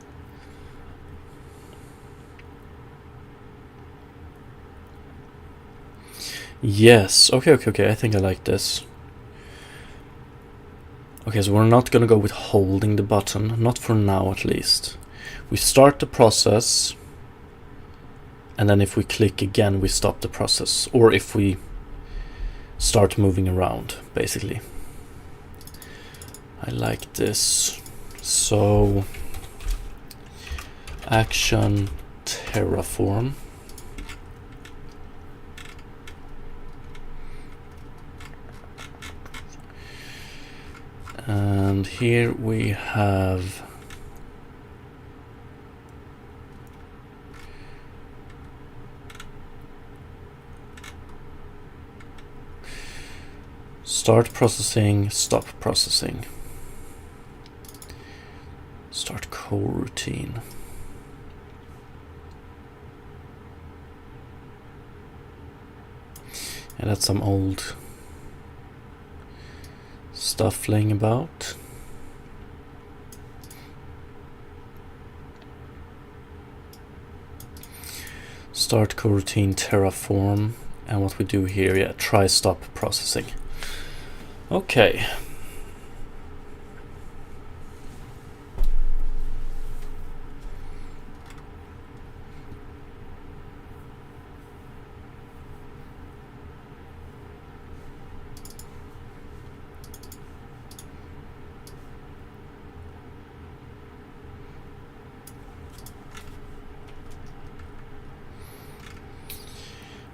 Yes, okay, I think I like this. Okay, so we're not gonna go with holding the button, not for now at least. We start the process, and then if we click again, we stop the process, or if we start moving around, basically. I like this. So, action terraform. And here we have start processing, stop processing, start coroutine. And that's some old stuff laying about. Start coroutine terraform, and what we do here, yeah, try stop processing. Okay.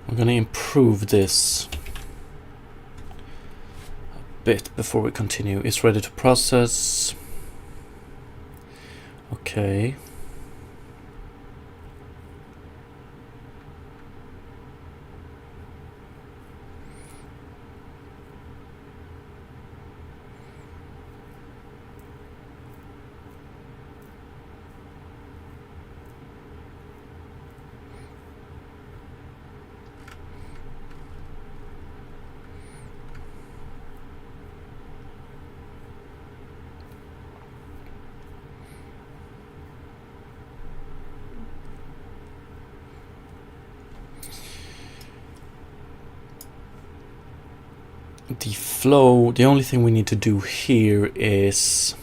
I'm gonna improve this a bit before we continue. It's ready to process. Okay. The flow, the only thing we need to do here is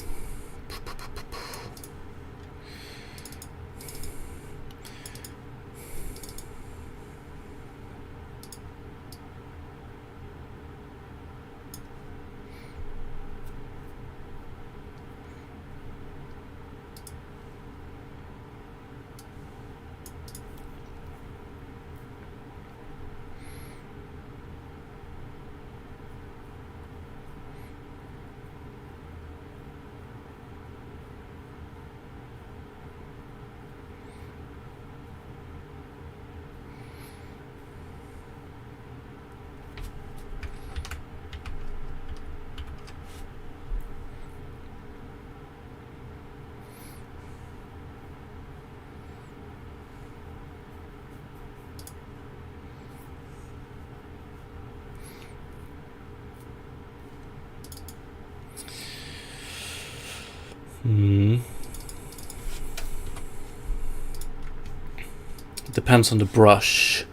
depends on the brush.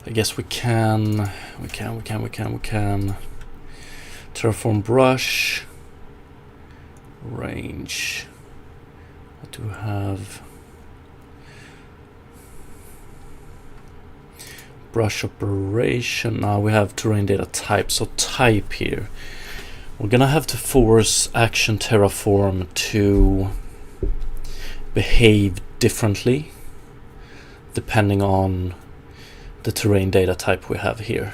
I guess we can terraform brush range. What do we have? Brush operation. Now we have terrain data type. So type here. We're gonna have to force action terraform to behave differently depending on the terrain data type we have here.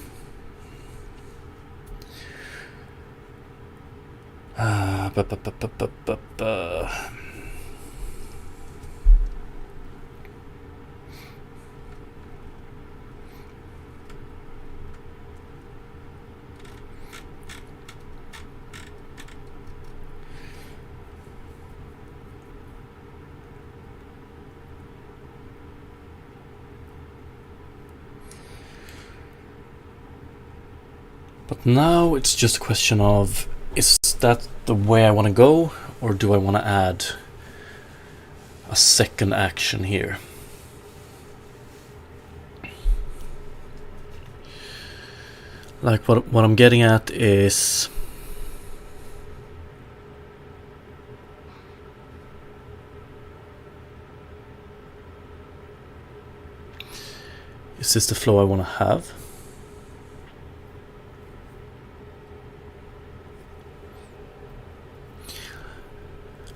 But now it's just a question of, is that the way I want to go, or do I want to add a second action here? Like what I'm getting at is this the flow I want to have?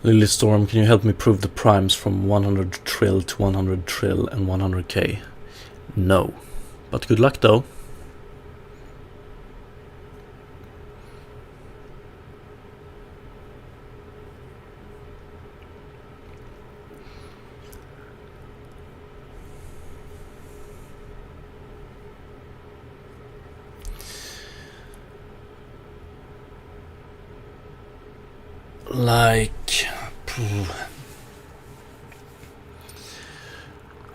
Lily Storm, can you help me prove the primes from 100 trill to 100 trill and 100k? No. But good luck though. Like,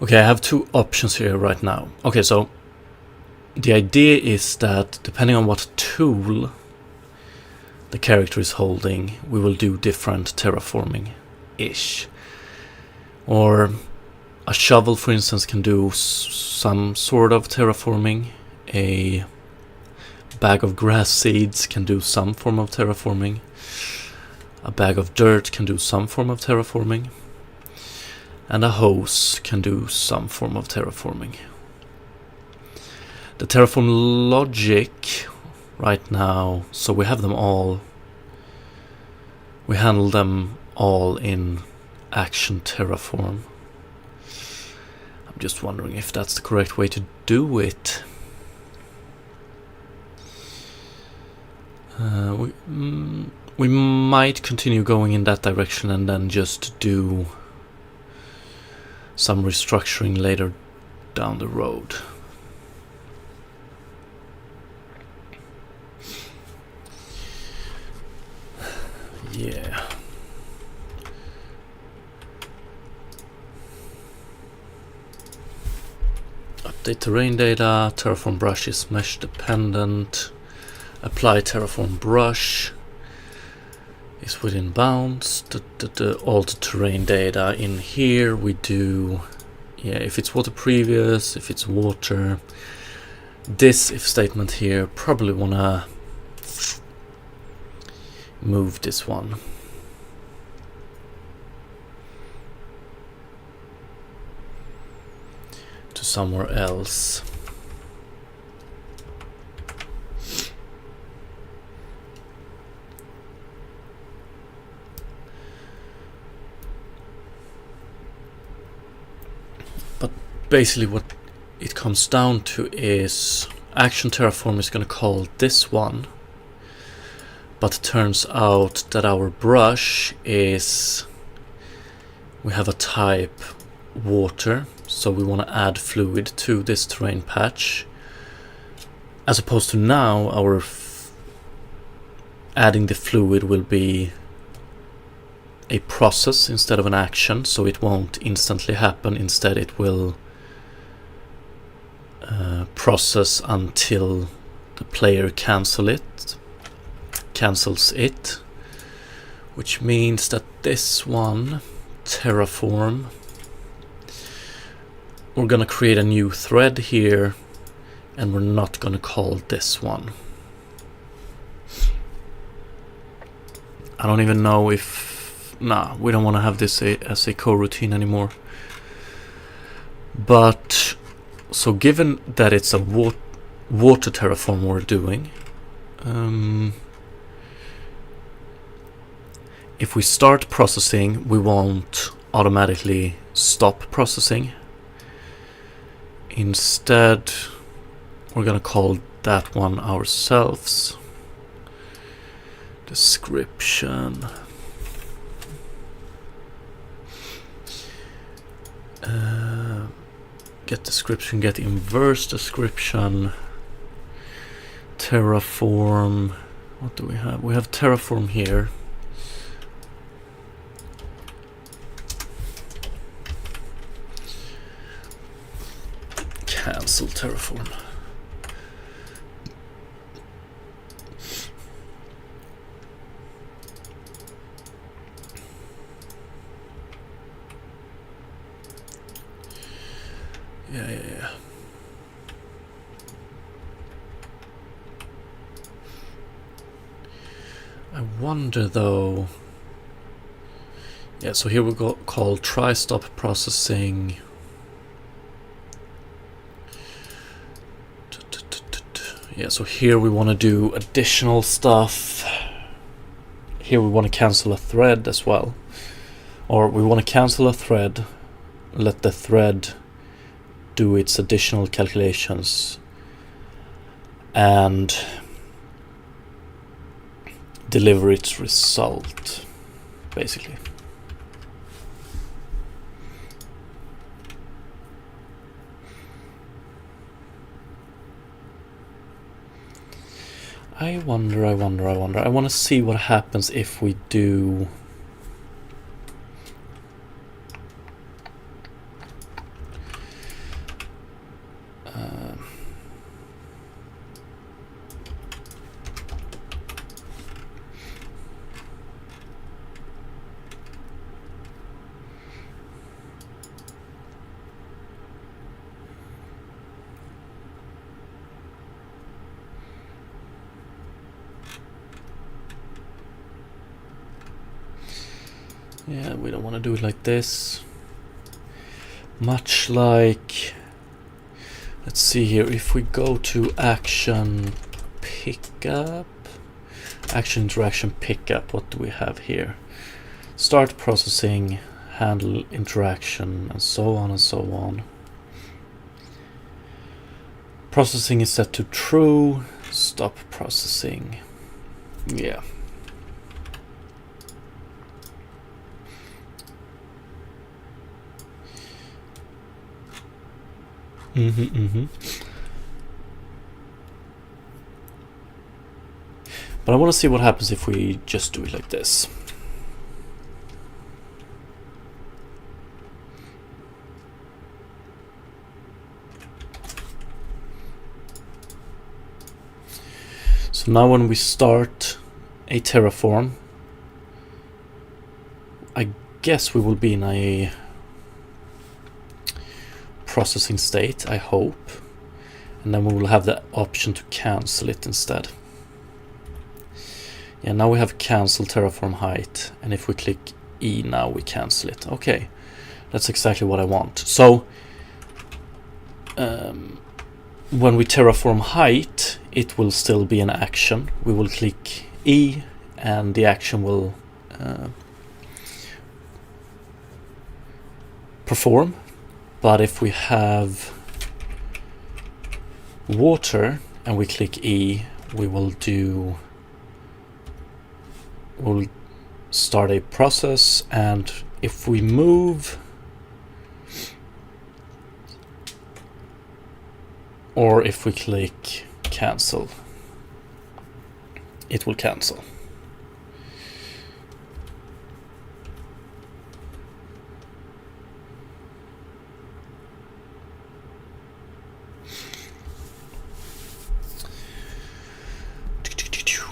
okay, I have two options here right now. Okay, so the idea is that depending on what tool the character is holding, we will do different terraforming-ish. Or a shovel, for instance, can do some sort of terraforming. A bag of grass seeds can do some form of terraforming. A bag of dirt can do some form of terraforming, and a hose can do some form of terraforming. The terraform logic right now, so we have them all, we handle them all in action terraform. I'm just wondering if that's the correct way to do it. We might continue going in that direction and then just do some restructuring later down the road. Yeah. Update terrain data, terraform brush is mesh dependent. Apply terraform brush is within bounds. The alter terrain data in here we do, yeah, if it's water previous, if it's water. This if statement here, probably wanna move this one. To somewhere else. Basically what it comes down to is action terraform is going to call this one, but it turns out that our brush is, we have a type water, so we want to add fluid to this terrain patch, as opposed to now our adding the fluid will be a process instead of an action, so it won't instantly happen. Instead it will process until the player cancels it, which means that this one, terraform, we're gonna create a new thread here, and we're not gonna call this one. I don't even know if, nah, we don't want to have this as a coroutine anymore. But so given that it's a water terraform we're doing, if we start processing, we won't automatically stop processing. Instead, we're gonna call that one ourselves. Description. Get description, get inverse description, terraform. What do we have? We have terraform here. Cancel terraform. I wonder though. Yeah, so here we go, call try stop processing. Yeah, so here we want to do additional stuff. Here we want to cancel a thread as well. Or we want to cancel a thread, let the thread do its additional calculations, and deliver its result, basically. I wonder. I want to see what happens if we do... yeah, we don't want to do it like this. Much like... Let's see here, if we go to action pickup, action interaction pickup, what do we have here? Start processing, handle interaction, and so on and so on. Processing is set to true, stop processing. Yeah. But I want to see what happens if we just do it like this. So now when we start a terraform, I guess we will be in a processing state, I hope, and then we will have the option to cancel it instead. Yeah, now we have cancel terraform height, and if we click E now we cancel it. Okay, that's exactly what I want. So when we terraform height, it will still be an action. We will click E and the action will perform. But if we have water and we click E, we'll start a process, and if we move or if we click cancel, it will cancel.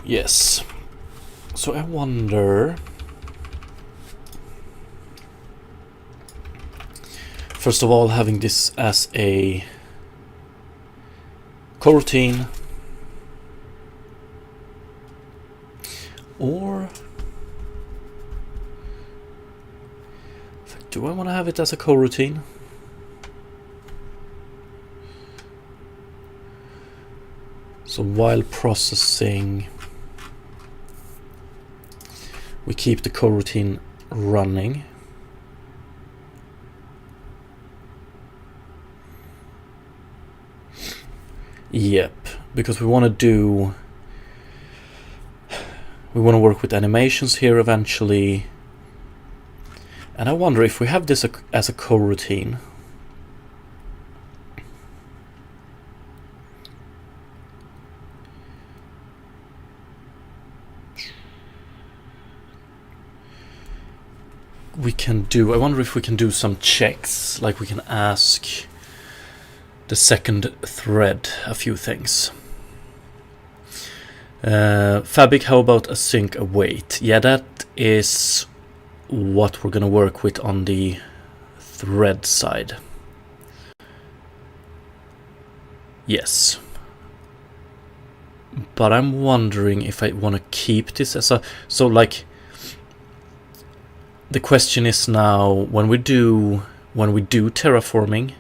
Yes. So I wonder... First of all, having this as a coroutine, or do I want to have it as a coroutine? So while processing, we keep the coroutine running. Yep, because we want to work with animations here eventually. And I wonder if we have this as a coroutine. I wonder if we can do some checks, like we can ask the second thread a few things. Fabric, how about async await? Yeah, that is what we're gonna work with on the thread side. Yes. but I'm wondering if I want to keep this as a... So like, the question is now, when we do terraforming,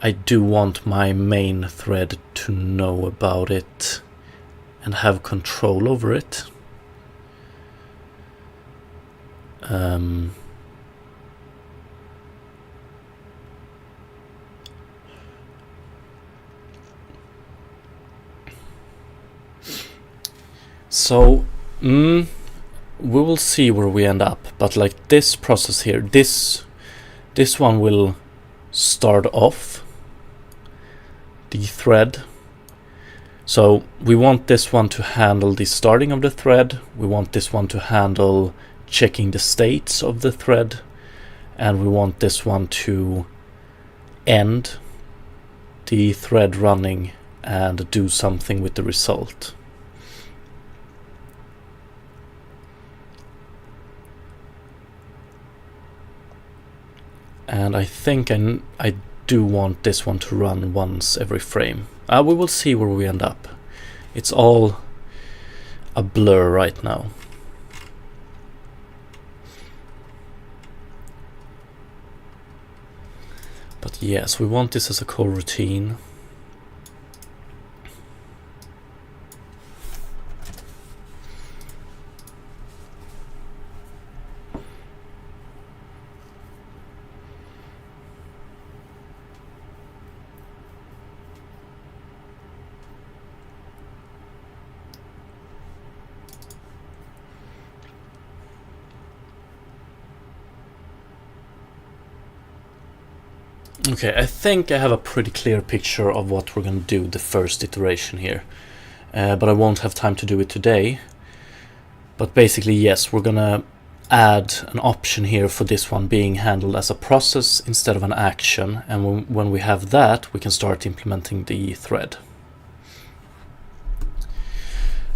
I do want my main thread to know about it and have control over it. So, we will see where we end up. But like this process here, this one will start off the thread. So we want this one to handle the starting of the thread. We want this one to handle checking the states of the thread. And we want this one to end the thread running and do something with the result. And I think I do want this one to run once every frame. We will see where we end up. It's all a blur right now. But yes, we want this as a coroutine. Okay, I think I have a pretty clear picture of what we're going to do the first iteration here. But I won't have time to do it today. But basically, yes, we're going to add an option here for this one being handled as a process instead of an action. And when we have that, we can start implementing the thread.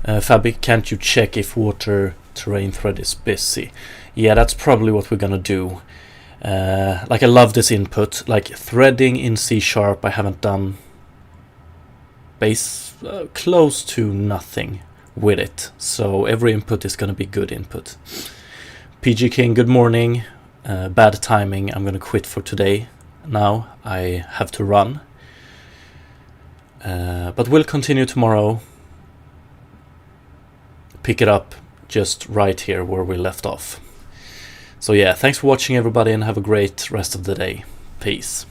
Fabi, can't you check if water terrain thread is busy? Yeah, that's probably what we're going to do. Like, I love this input. Like, threading in C# I haven't done close to nothing with it, so every input is going to be good input. PG King, good morning. Bad timing, I'm going to quit for today. Now I have to run, but we'll continue tomorrow. Pick it up just right here where we left off. So yeah, thanks for watching everybody, and have a great rest of the day. Peace.